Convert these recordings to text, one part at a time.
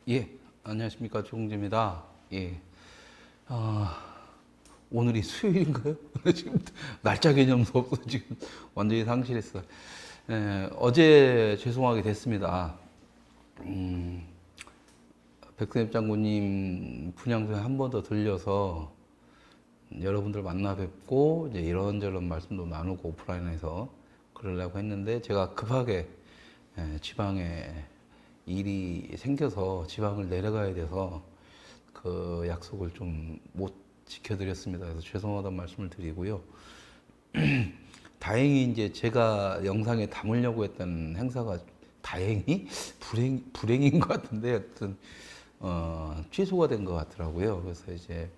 예, 안녕하십니까. 조공재입니다. 예, 아, 오늘이 수요일인가요? 지금 날짜 개념도 없어. 지금 완전히 상실했어. 어제 죄송하게 됐습니다. 백선엽 장군님 분향소에 한 번 더 들려서 여러분들 만나 뵙고 이제 이런저런 말씀도 나누고 오프라인에서 그러려고 했는데 제가 급하게 지방에 일이 생겨서 지방을 내려가야 돼서 그 약속을 좀 못 지켜드렸습니다. 그래서 죄송하다는 말씀을 드리고요. 다행히 이제 제가 영상에 담으려고 했던 행사가 다행히 불행인 것 같은데 하여튼 취소가 된 것 같더라고요. 그래서 이제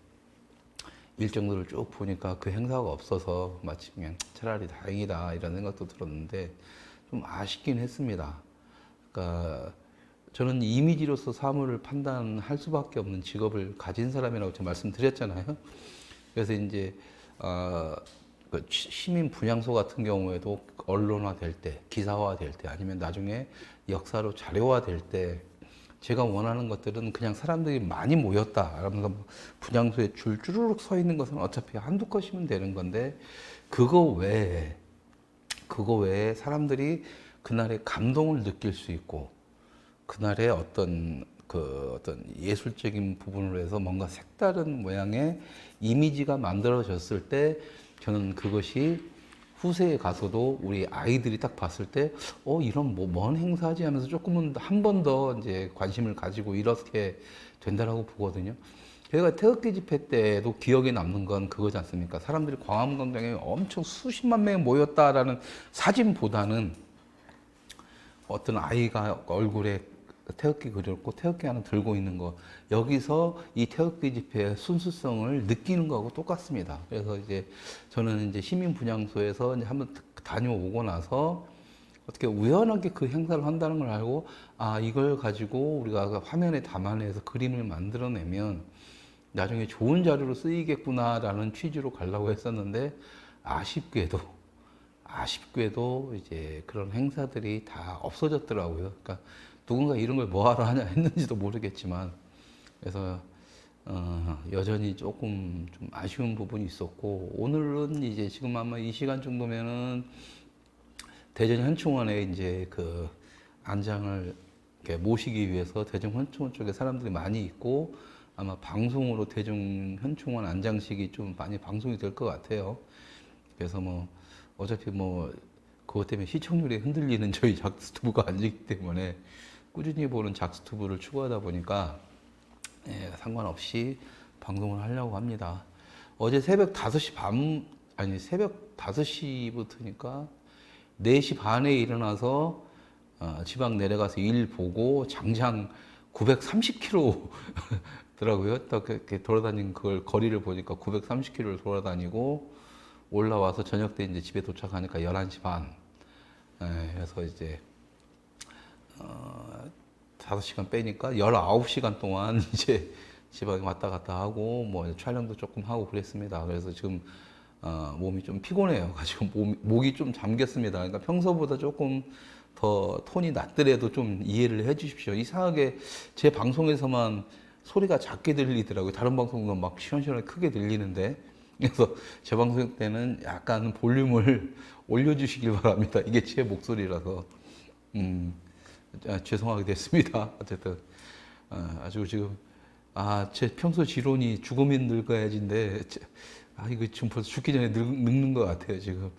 일정들을 쭉 보니까 그 행사가 없어서 마치 그냥 차라리 다행이다 이런 생각도 들었는데 좀 아쉽긴 했습니다. 그러니까 저는 이미지로서 사물을 판단할 수밖에 없는 직업을 가진 사람이라고 제가 말씀드렸잖아요. 그래서 이제 그 시민 분향소 같은 경우에도 언론화 될 때, 기사화 될 때, 아니면 나중에 역사로 자료화 될 때, 제가 원하는 것들은 그냥 사람들이 많이 모였다. 그러면서 뭐 분향소에 줄 쭈르륵 서 있는 것은 어차피 한두 컷이면 되는 건데, 그거 외에, 그거 외에 사람들이 그날의 감동을 느낄 수 있고, 그날의 어떤 예술적인 부분으로 해서 뭔가 색다른 모양의 이미지가 만들어졌을 때 저는 그것이 후세에 가서도 우리 아이들이 딱 봤을 때 이런 뭔 행사지 하면서 조금은 한 번 더 이제 관심을 가지고 이렇게 된다라고 보거든요. 제가 태극기 집회 때도 기억에 남는 건 그거지 않습니까? 사람들이 광화문광장에 엄청 수십만 명이 모였다라는 사진보다는 어떤 아이가 얼굴에 태극기 그렸고 태극기 하나 들고 있는 거, 여기서 이 태극기 집회의 순수성을 느끼는 거하고 똑같습니다. 그래서 이제 저는 이제 시민 분향소에서 이제 한번 다녀오고 나서 어떻게 우연하게 그 행사를 한다는 걸 알고, 아 이걸 가지고 우리가 화면에 담아내서 그림을 만들어내면 나중에 좋은 자료로 쓰이겠구나라는 취지로 가려고 했었는데, 아쉽게도 아쉽게도 이제 그런 행사들이 다 없어졌더라고요. 그러니까 누군가 이런 걸 뭐하러 하냐 했는지도 모르겠지만, 그래서 여전히 조금 좀 아쉬운 부분이 있었고, 오늘은 이제 지금 아마 이 시간 정도면은 대전 현충원에 이제 그 안장을 이렇게 모시기 위해서 대전 현충원 쪽에 사람들이 많이 있고, 아마 방송으로 대전 현충원 안장식이 좀 많이 방송이 될 것 같아요. 그래서 뭐 어차피 뭐 그것 때문에 시청률이 흔들리는 저희 작스투브가 아니기 때문에 꾸준히 보는 작스투브를 추구하다 보니까 상관없이 방송을 하려고 합니다. 어제 새벽 5시 반, 아니 새벽 5시부터니까 4시 반에 일어나서 지방 내려가서 일 보고 장장 930km 더라고요. 딱 이렇게 돌아다닌 그걸 거리를 보니까 930km를 돌아다니고 올라와서 저녁 때 이제 집에 도착하니까 11시 반. 그래서 이제 5시간 빼니까 19시간 동안 이제 지방에 왔다 갔다 하고 뭐 촬영도 조금 하고 그랬습니다. 그래서 지금 몸이 좀 피곤해요. 가지고 목이 좀 잠겼습니다. 그러니까 평소보다 조금 더 톤이 낮더라도 좀 이해를 해 주십시오. 이상하게 제 방송에서만 소리가 작게 들리더라고요. 다른 방송은 막 시원시원하게 크게 들리는데. 그래서 제 방송 때는 약간 볼륨을 올려주시길 바랍니다. 이게 제 목소리라서. 음, 죄송하게 됐습니다. 어쨌든 아주 지금 제 평소 지론이 죽으면 늙어야지인데 이거 지금 벌써 죽기 전에 늙는 것 같아요. 지금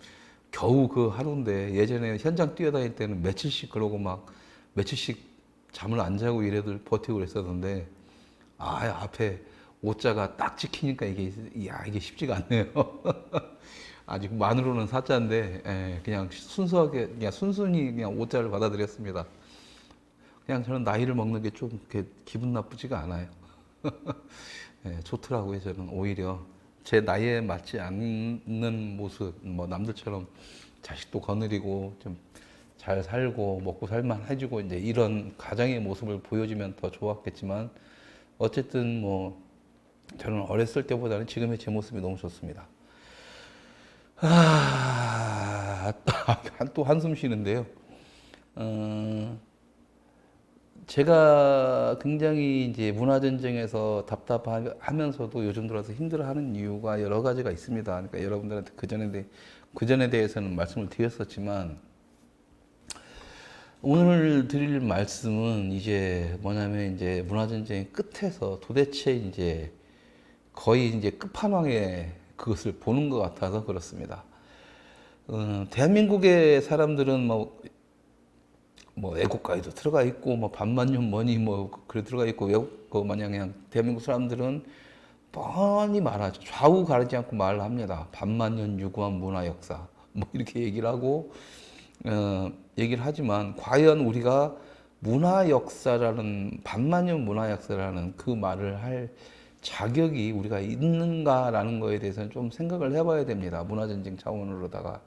겨우 그 하루인데 예전에 현장 뛰어다닐 때는 며칠씩 그러고 막 며칠씩 잠을 안 자고 이래도 버티고 그랬었는데 앞에 오자가 딱 찍히니까 이게 쉽지가 않네요. 아직 만으로는 사자인데 그냥 순수하게 그냥 순순히 그냥 오자를 받아들였습니다. 그냥 저는 나이를 먹는 게 좀 기분 나쁘지가 않아요. 좋더라고요. 저는 오히려 제 나이에 맞지 않는 모습, 뭐 남들처럼 자식도 거느리고 좀 잘 살고 먹고 살만 해주고 이제 이런 가정의 모습을 보여주면 더 좋았겠지만, 어쨌든 뭐 저는 어렸을 때보다는 지금의 제 모습이 너무 좋습니다. 또 한숨 쉬는데요. 어, 제가 굉장히 이제 문화전쟁에서 답답하면서도 요즘 들어서 힘들어하는 이유가 여러 가지가 있습니다. 그러니까 여러분들한테 그 전에 대해서는 말씀을 드렸었지만, 오늘 드릴 말씀은 이제 뭐냐면 이제 문화전쟁의 끝에서 도대체 이제 거의 이제 끝판왕의 그것을 보는 것 같아서 그렇습니다. 대한민국의 사람들은 뭐 애국가에도 들어가 있고 뭐 반만년 뭐니 뭐 그래 들어가 있고 외국 그 마냥 그냥 대한민국 사람들은 뻔히 말하죠. 좌우 가리지 않고 말을 합니다. 반만년 유구한 문화 역사 뭐 이렇게 얘기를 하고 얘기를 하지만 과연 우리가 문화 역사라는 반만년 문화 역사라는 그 말을 할 자격이 우리가 있는가라는 거에 대해서는 좀 생각을 해봐야 됩니다. 문화전쟁 차원으로다가.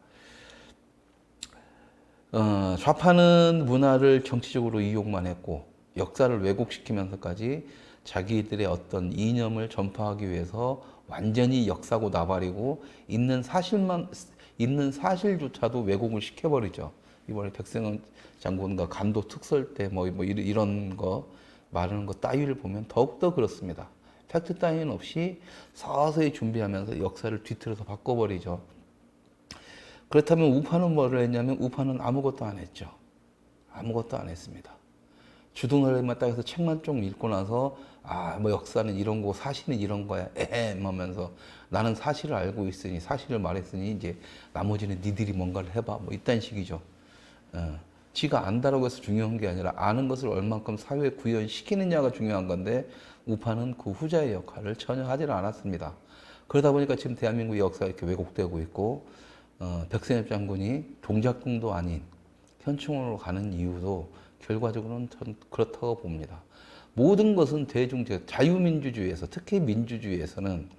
좌파는 문화를 정치적으로 이용만 했고 역사를 왜곡시키면서까지 자기들의 어떤 이념을 전파하기 위해서 완전히 역사고 나발이고 있는 사실조차도 왜곡을 시켜버리죠. 이번에 백승원 장군과 간도 특설 때 뭐 이런 거 말하는 거 따위를 보면 더욱더 그렇습니다. 팩트 따위는 없이 서서히 준비하면서 역사를 뒤틀어서 바꿔버리죠. 그렇다면 우파는 뭐를 했냐면 우파는 아무것도 안 했죠. 아무것도 안 했습니다. 주둥아리만 딱 해서 책만 좀 읽고 나서 뭐 역사는 이런 거 사실은 이런 거야 하면서 나는 사실을 알고 있으니 사실을 말했으니 이제 나머지는 니들이 뭔가를 해봐 뭐 이딴 식이죠. 지가 안다라고 해서 중요한 게 아니라 아는 것을 얼만큼 사회에 구현시키느냐가 중요한 건데 우파는 그 후자의 역할을 전혀 하질 않았습니다. 그러다 보니까 지금 대한민국의 역사가 이렇게 왜곡되고 있고 백선엽 장군이 동작궁도 아닌 현충원으로 가는 이유도 결과적으로는 전 그렇다고 봅니다. 모든 것은 자유민주주의에서 특히 민주주의에서는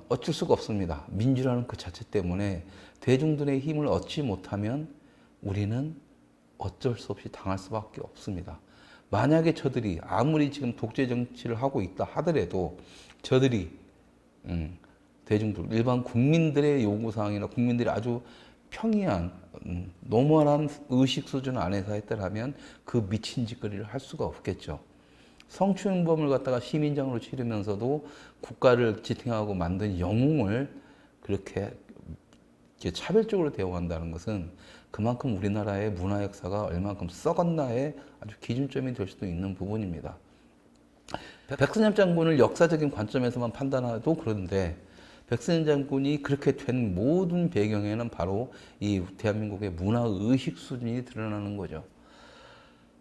어쩔 수가 없습니다. 민주라는 그 자체 때문에 대중들의 힘을 얻지 못하면 우리는 어쩔 수 없이 당할 수밖에 없습니다. 만약에 저들이 아무리 지금 독재 정치를 하고 있다 하더라도 저들이 대중들, 일반 국민들의 요구사항이나 국민들이 아주 평이한 노멀한 의식 수준 안에서 했더라면 그 미친 짓거리를 할 수가 없겠죠. 성추행범을 갖다가 시민장으로 치르면서도 국가를 지탱하고 만든 영웅을 그렇게 차별적으로 대우한다는 것은 그만큼 우리나라의 문화 역사가 얼만큼 썩었나의 아주 기준점이 될 수도 있는 부분입니다. 백선엽 장군을 역사적인 관점에서만 판단해도 그런데 백선엽 장군이 그렇게 된 모든 배경에는 바로 이 대한민국의 문화 의식 수준이 드러나는 거죠.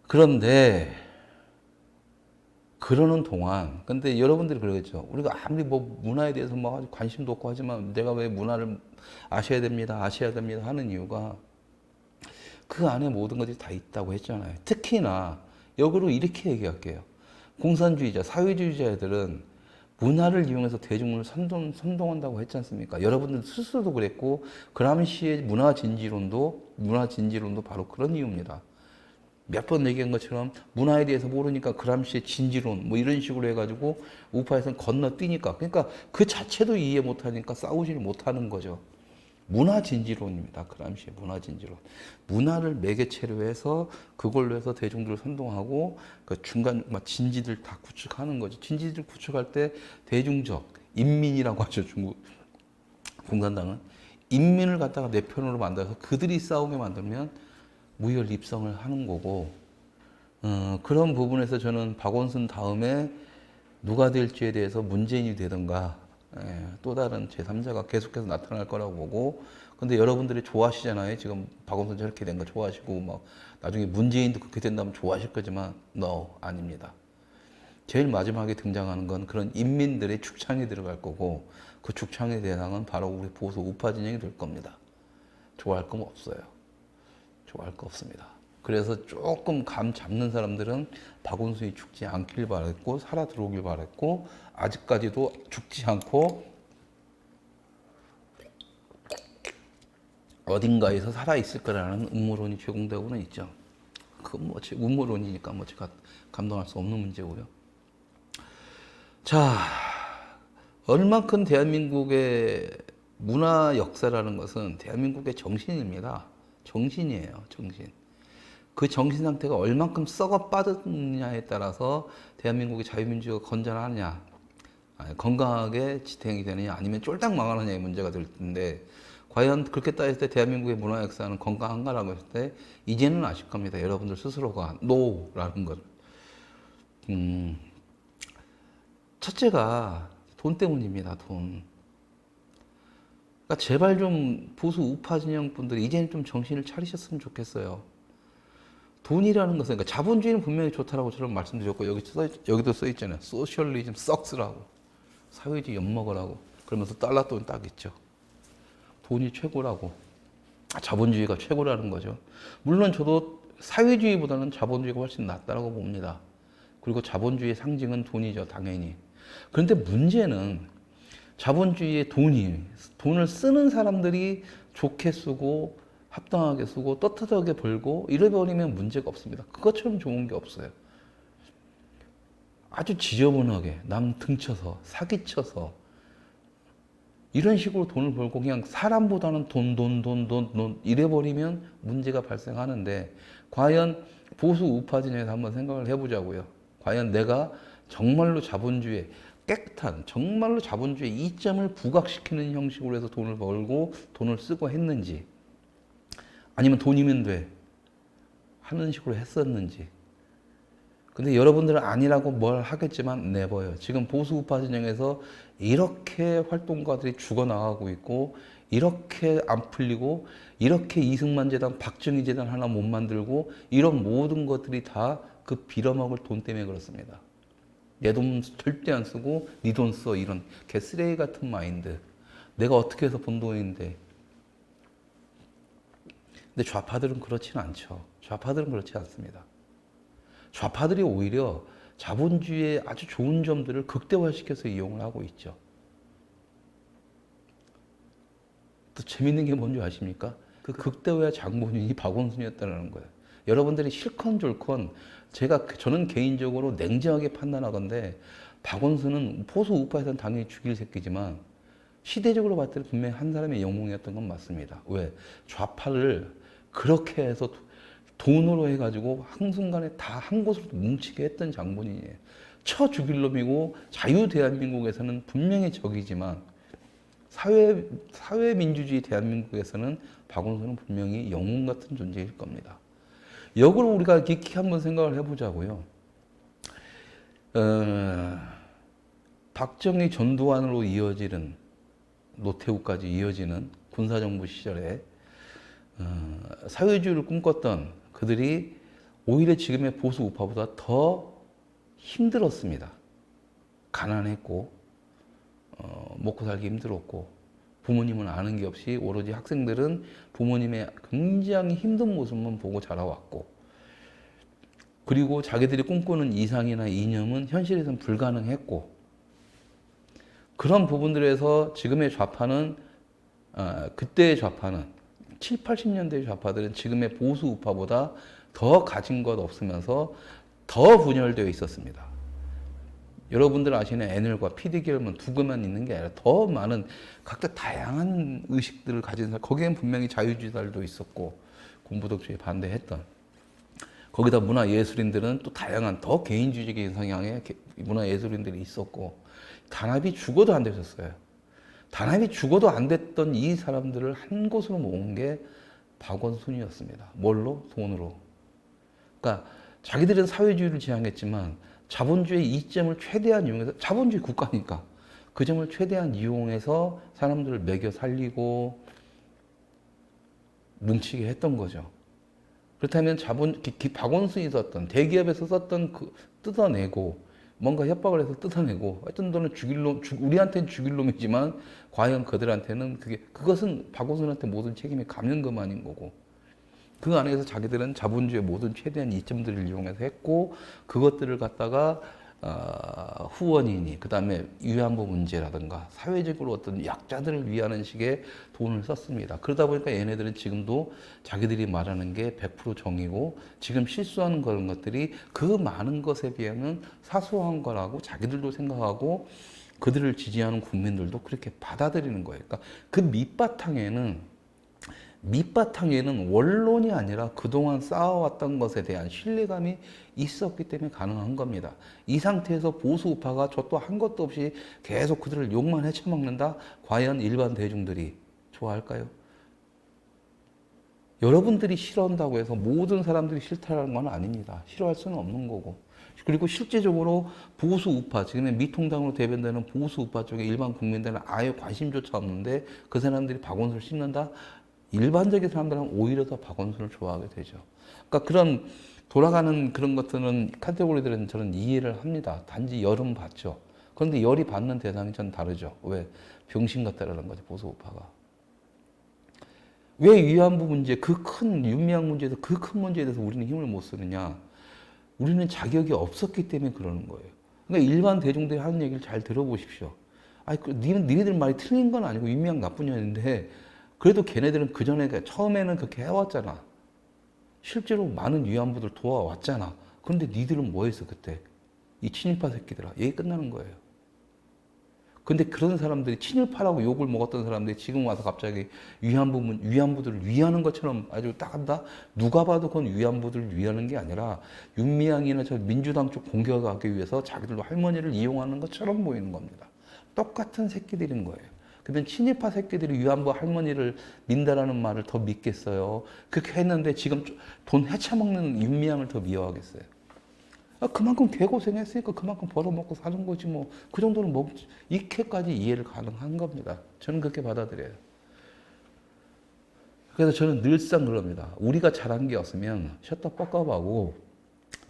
그런데 그러는 동안, 근데 여러분들이 그러겠죠. 우리가 아무리 뭐 문화에 대해서 뭐 관심도 없고 하지만 내가 왜 문화를 아셔야 됩니다 하는 이유가 그 안에 모든 것이 다 있다고 했잖아요. 특히나 역으로 이렇게 얘기할게요. 공산주의자, 사회주의자들은 문화를 이용해서 대중을 선동한다고 했지 않습니까? 여러분들 스스로도 그랬고 그람시의 문화 진지론도 바로 그런 이유입니다. 몇 번 얘기한 것처럼 문화에 대해서 모르니까 그람시의 진지론 뭐 이런 식으로 해가지고 우파에서는 건너뛰니까 그러니까 그 자체도 이해 못하니까 싸우지를 못하는 거죠. 문화 진지론입니다. 그람시의 문화 진지론. 문화를 매개체로 해서 그걸로 해서 대중들을 선동하고 그 중간 진지들 다 구축하는 거죠. 진지들 구축할 때 대중적 인민이라고 하죠. 중국 공산당은 인민을 갖다가 내 편으로 만들어서 그들이 싸우게 만들면 무혈 입성을 하는 거고 그런 부분에서 저는 박원순 다음에 누가 될지에 대해서 문재인이 되든가 또 다른 제3자가 계속해서 나타날 거라고 보고 근데 여러분들이 좋아하시잖아요. 지금 박원순 저렇게 된 거 좋아하시고 뭐 나중에 문재인도 그렇게 된다면 좋아하실 거지만 no, 아닙니다. 제일 마지막에 등장하는 건 그런 인민들의 축창이 들어갈 거고 그 축창의 대상은 바로 우리 보수 우파 진영이 될 겁니다. 좋아할 거 없어요. 좋아할 거 없습니다. 그래서 조금 감 잡는 사람들은 박원순이 죽지 않길 바랬고 살아 들어오길 바랬고 아직까지도 죽지 않고 어딘가에서 살아 있을 거라는 음모론이 제공되고는 있죠. 그건 뭐 음모론이니까 뭐 제가 감당할 수 없는 문제고요. 자, 얼만큼 대한민국의 문화 역사라는 것은 대한민국의 정신입니다. 정신이에요, 정신. 그 정신 상태가 얼만큼 썩어 빠졌느냐에 따라서 대한민국의 자유민주주의가 건전하냐, 건강하게 지탱이 되느냐, 아니면 쫄딱 망하느냐의 문제가 될 텐데, 과연 그렇게 따졌을 때 대한민국의 문화 역사는 건강한가라고 했을 때 이제는 아실 겁니다. 여러분들 스스로가 노라는 걸. 첫째가 돈 때문입니다. 돈. 그러니까 제발 좀 보수 우파 진영 분들이 이제는 좀 정신을 차리셨으면 좋겠어요. 돈이라는 것은, 그러니까 자본주의는 분명히 좋다라고 저는 말씀드렸고, 여기도 써 있잖아요. 소셜리즘 썩스라고. 사회주의 엿먹으라고. 그러면서 달러 돈 딱 있죠. 돈이 최고라고. 자본주의가 최고라는 거죠. 물론 저도 사회주의보다는 자본주의가 훨씬 낫다고 봅니다. 그리고 자본주의의 상징은 돈이죠, 당연히. 그런데 문제는 자본주의의 돈을 쓰는 사람들이 좋게 쓰고 합당하게 쓰고 떳떳하게 벌고 이래버리면 문제가 없습니다. 그것처럼 좋은 게 없어요. 아주 지저분하게 남 등쳐서 사기쳐서 이런 식으로 돈을 벌고 그냥 사람보다는 돈 이래버리면 문제가 발생하는데, 과연 보수 우파 진영에서 한번 생각을 해보자고요. 과연 내가 정말로 자본주의에 깨끗한, 정말로 자본주의 이점을 부각시키는 형식으로 해서 돈을 벌고 돈을 쓰고 했는지, 아니면 돈이면 돼 하는 식으로 했었는지. 근데 여러분들은 아니라고 뭘 하겠지만 내버려. 지금 보수 우파 진영에서 이렇게 활동가들이 죽어나가고 있고, 이렇게 안 풀리고, 이렇게 이승만 재단, 박정희 재단 하나 못 만들고, 이런 모든 것들이 다 그 빌어먹을 돈 때문에 그렇습니다. 내 돈 절대 안 쓰고 네 돈 써, 이런 개쓰레기 같은 마인드. 내가 어떻게 해서 번 돈인데. 근데 좌파들은 그렇지는 않죠. 좌파들은 그렇지 않습니다. 좌파들이 오히려 자본주의의 아주 좋은 점들을 극대화시켜서 이용을 하고 있죠. 또 재밌는 게 뭔지 아십니까? 그 극대화의 장본인이 박원순이었다는 거예요. 여러분들이 실컷 졸컷 저는 개인적으로 냉정하게 판단하건데, 박원순은 보수 우파에서는 당연히 죽일 새끼지만 시대적으로 봤을 때 분명히 한 사람의 영웅이었던 건 맞습니다. 왜? 좌파를 그렇게 해서 돈으로 해가지고 한순간에 다 한 곳으로 뭉치게 했던 장본인이에요. 쳐 죽일 놈이고, 자유 대한민국에서는 분명히 적이지만 사회민주주의 대한민국에서는 박원순은 분명히 영웅 같은 존재일 겁니다. 역으로 우리가 깊이 한번 생각을 해보자고요. 박정희 전두환으로 이어지는, 노태우까지 이어지는 군사정부 시절에 사회주의를 꿈꿨던 그들이 오히려 지금의 보수 우파보다 더 힘들었습니다. 가난했고, 먹고 살기 힘들었고, 부모님은 아는 게 없이 오로지 학생들은 부모님의 굉장히 힘든 모습만 보고 자라왔고, 그리고 자기들이 꿈꾸는 이상이나 이념은 현실에서는 불가능했고, 그런 부분들에서 지금의 좌파는, 그때의 좌파는, 7, 80년대의 좌파들은 지금의 보수 우파보다 더 가진 것 없으면서 더 분열되어 있었습니다. 여러분들 아시는 NL과 PD결만 두 개만 있는 게 아니라 더 많은 각자 다양한 의식들을 가진 사람, 거기엔 분명히 자유주의자들도 있었고, 군부독재에 반대했던, 거기다 문화예술인들은 또 다양한 더 개인주의적인 성향의 문화예술인들이 있었고, 단합이 죽어도 안 되셨어요. 단합이 죽어도 안 됐던 이 사람들을 한 곳으로 모은 게 박원순이었습니다. 뭘로? 돈으로. 그러니까 자기들은 사회주의를 지향했지만 자본주의 이점을 최대한 이용해서, 자본주의 국가니까 그 점을 최대한 이용해서 사람들을 먹여 살리고 뭉치게 했던 거죠. 그렇다면 박원순이 썼던, 대기업에서 썼던 뜯어내고, 뭔가 협박을 해서 뜯어내고, 하여튼 너는 우리한테는 죽일 놈이지만 과연 그들한테는 그것은 박원순한테 모든 책임이 가면 그만인 거고, 그 안에서 자기들은 자본주의의 모든 최대한 이점들을 이용해서 했고, 그것들을 갖다가 후원이니, 그 다음에 위안부 문제라든가 사회적으로 어떤 약자들을 위하는 식의 돈을 썼습니다. 그러다 보니까 얘네들은 지금도 자기들이 말하는 게 100% 정이고, 지금 실수하는 그런 것들이 그 많은 것에 비하면 사소한 거라고 자기들도 생각하고, 그들을 지지하는 국민들도 그렇게 받아들이는 거예요. 그러니까 그 밑바탕에는 밑바탕에는 원론이 아니라 그동안 쌓아왔던 것에 대한 신뢰감이 있었기 때문에 가능한 겁니다. 이 상태에서 보수 우파가 저 또 한 것도 없이 계속 그들을 욕만 헤쳐먹는다? 과연 일반 대중들이 좋아할까요? 여러분들이 싫어한다고 해서 모든 사람들이 싫다는 건 아닙니다. 싫어할 수는 없는 거고. 그리고 실제적으로 보수 우파, 지금의 미통당으로 대변되는 보수 우파 쪽에 일반 국민들은 아예 관심조차 없는데 그 사람들이 박원순을 씹는다? 일반적인 사람들은 오히려 더 박원순을 좋아하게 되죠. 그러니까 그런 돌아가는 그런 것들은 카테고리들은 저는 이해를 합니다. 단지 열은 받죠. 그런데 열이 받는 대상이 전 다르죠. 왜? 병신 같다라는 거죠, 보수 우파가. 왜 위안부 문제, 그 큰 윤미향 문제에서 그 큰 문제에 대해서 우리는 힘을 못 쓰느냐? 우리는 자격이 없었기 때문에 그러는 거예요. 그러니까 일반 대중들이 하는 얘기를 잘 들어보십시오. 아니, 니네들 말이 틀린 건 아니고 윤미향 나쁜 년인데 그래도 걔네들은 그 전에 처음에는 그렇게 해왔잖아. 실제로 많은 위안부들 도와왔잖아. 그런데 니들은 뭐 했어 그때? 이 친일파 새끼들아. 얘기 끝나는 거예요. 근데 그런 사람들이 친일파라고 욕을 먹었던 사람들이 지금 와서 갑자기 위안부들을 위하는 것처럼 아주 딱 한다? 누가 봐도 그건 위안부들을 위하는 게 아니라 윤미향이나 저 민주당 쪽 공격하기 위해서 자기들도 할머니를 이용하는 것처럼 보이는 겁니다. 똑같은 새끼들인 거예요. 그러면 친일파 새끼들이 위안부 할머니를 민다라는 말을 더 믿겠어요? 그렇게 했는데 지금 돈 헤쳐먹는 윤미향을 더 미워하겠어요? 그만큼 개고생했으니까 그만큼 벌어먹고 사는 거지 뭐. 그 정도는 뭐 이렇게까지 이해를 가능한 겁니다. 저는 그렇게 받아들여요. 그래서 저는 늘상 그럽니다. 우리가 잘한 게 없으면 셔터뻑업하고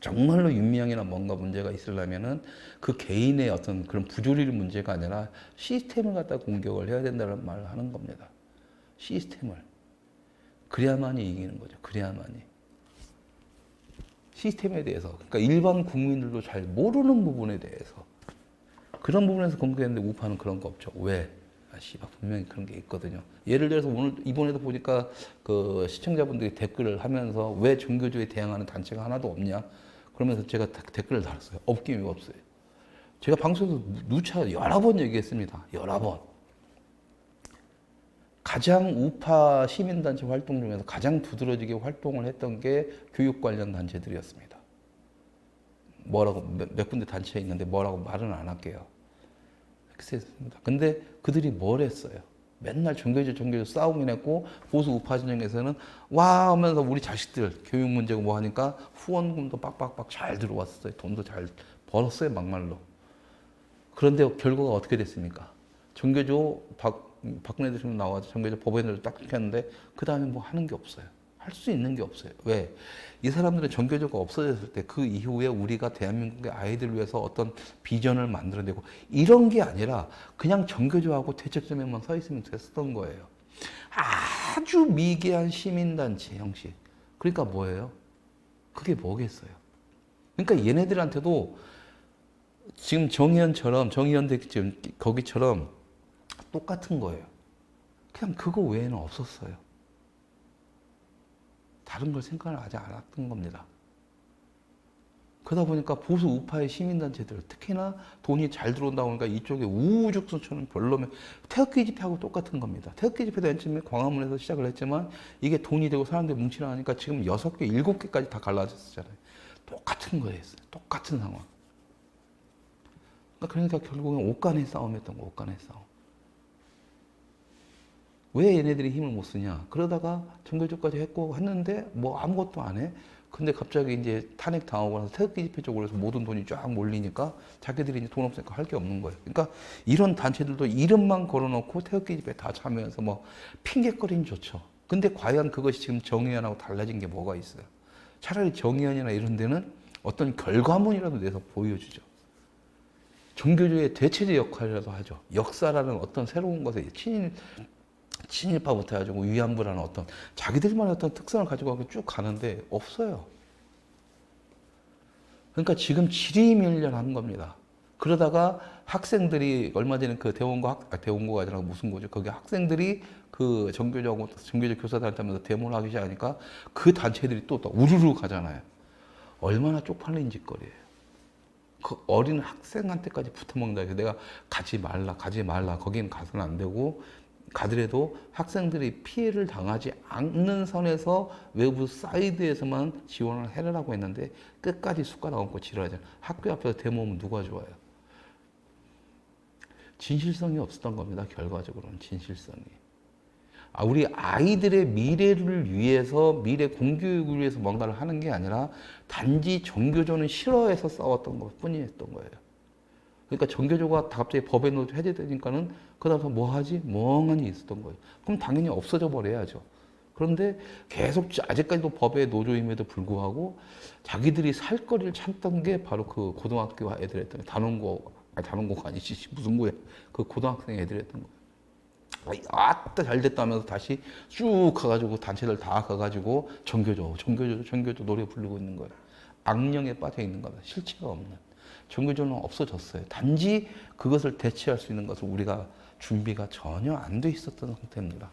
정말로 윤미향이나 뭔가 문제가 있으려면은 그 개인의 어떤 그런 부조리 문제가 아니라 시스템을 갖다 공격을 해야 된다는 말을 하는 겁니다. 시스템을. 그래야만이 이기는 거죠. 그래야만이. 시스템에 대해서. 그러니까 일반 국민들도 잘 모르는 부분에 대해서. 그런 부분에서 공격했는데 우파는 그런 거 없죠. 왜? 씨발 분명히 그런 게 있거든요. 예를 들어서 오늘 이번에도 보니까 그 시청자분들이 댓글을 하면서 왜 종교주의에 대항하는 단체가 하나도 없냐? 그러면서 제가 댓글을 달았어요. 없긴 왜 없어요. 제가 방송에서 누차 여러 번 얘기했습니다. 여러 번. 가장 우파 시민단체 활동 중에서 가장 두드러지게 활동을 했던 게 교육 관련 단체들이었습니다. 뭐라고 몇 군데 단체에 있는데 뭐라고 말은 안 할게요. 그렇게 했습니다. 근데 그들이 뭘 했어요? 맨날 종교적 싸움이 했고 보수 우파 진영에서는 와 하면서 우리 자식들 교육 문제고 뭐 하니까 후원금도 빡빡빡 잘 들어왔어요. 돈도 잘 벌었어요 막말로. 그런데 결과가 어떻게 됐습니까? 종교조 박근혜 대통령 나와서 종교조 법원을 딱 했는데 그 다음에 뭐 하는 게 없어요. 할 수 있는 게 없어요. 왜? 이 사람들은 종교조가 없어졌을 때 그 이후에 우리가 대한민국의 아이들을 위해서 어떤 비전을 만들어내고 이런 게 아니라 그냥 종교조하고 대책점에만 서 있으면 됐었던 거예요. 아주 미개한 시민단체 형식. 그러니까 뭐예요? 그게 뭐겠어요? 그러니까 얘네들한테도 지금 정의연처럼 정의연대 지금 거기처럼 똑같은 거예요. 그냥 그거 외에는 없었어요. 다른 걸 생각을 하지 않았던 겁니다. 그러다 보니까 보수 우파의 시민단체들 특히나 돈이 잘 들어온다고 하니까 이쪽에 우후죽순처럼 별로면 태극기 집회하고 똑같은 겁니다. 태극기 집회도 맨 처음에 광화문에서 시작을 했지만 이게 돈이 되고 사람들이 뭉치라 하니까 지금 6개, 7개까지 다 갈라졌잖아요. 똑같은 거예요. 똑같은 상황. 그러니까 결국엔 옷간의 싸움이었던 거, 옷간의 싸움. 왜 얘네들이 힘을 못 쓰냐? 그러다가 종교조까지 했는데 뭐 아무것도 안 해. 근데 갑자기 이제 탄핵 당하고 나서 태극기 집회 쪽으로 해서 모든 돈이 쫙 몰리니까 자기들이 이제 돈 없으니까 할 게 없는 거예요. 그러니까 이런 단체들도 이름만 걸어놓고 태극기 집회 다 참여해서 뭐 핑계거리는 좋죠. 근데 과연 그것이 지금 정의연하고 달라진 게 뭐가 있어요? 차라리 정의연이나 이런 데는 어떤 결과물이라도 내서 보여주죠. 종교조의 대체제 역할이라도 하죠. 역사라는 어떤 새로운 것에 친일파부터 해가지고 위안부라는 어떤 자기들만의 어떤 특성을 가지고 쭉 가는데 없어요. 그러니까 지금 지리멸렬한 겁니다. 그러다가 학생들이 얼마 전에 그 대원고가 아니라 무슨 고죠? 거기 학생들이 그 종교적 교사들한테 하면서 데모를 하기 시작하니까 그 단체들이 또 우르르 가잖아요. 얼마나 쪽팔린 짓거리예요. 그 어린 학생한테까지 붙어먹는다 해서 내가 가지 말라, 거기는 가서는 안 되고 가더라도 학생들이 피해를 당하지 않는 선에서 외부 사이드에서만 지원을 해라라고 했는데 끝까지 숟가락 얹고 지랄하잖아요. 학교 앞에서 데모하면 누가 좋아요? 진실성이 없었던 겁니다. 결과적으로는 진실성이. 우리 아이들의 미래를 위해서 미래 공교육을 위해서 뭔가를 하는 게 아니라 단지 정교조는 싫어해서 싸웠던 것 뿐이었던 거예요. 그러니까 정교조가 갑자기 법에 해제되니까는 그다음서 뭐 하지? 멍하니 있었던 거예요. 그럼 당연히 없어져 버려야죠. 그런데 계속 아직까지도 법에 노조임에도 불구하고 자기들이 살 거리를 찾던 게 바로 그 고등학교 애들 했던 단원고가 아니지 무슨 거야? 그 고등학생 애들 했던 거. 아따 잘 됐다면서 다시 쭉 가가지고 단체들 다 가가지고 정교조 노래 부르고 있는 거예요. 악령에 빠져 있는 거다. 실체가 없는. 정교조는 없어졌어요. 단지 그것을 대체할 수 있는 것을 우리가 준비가 전혀 안 돼 있었던 상태입니다.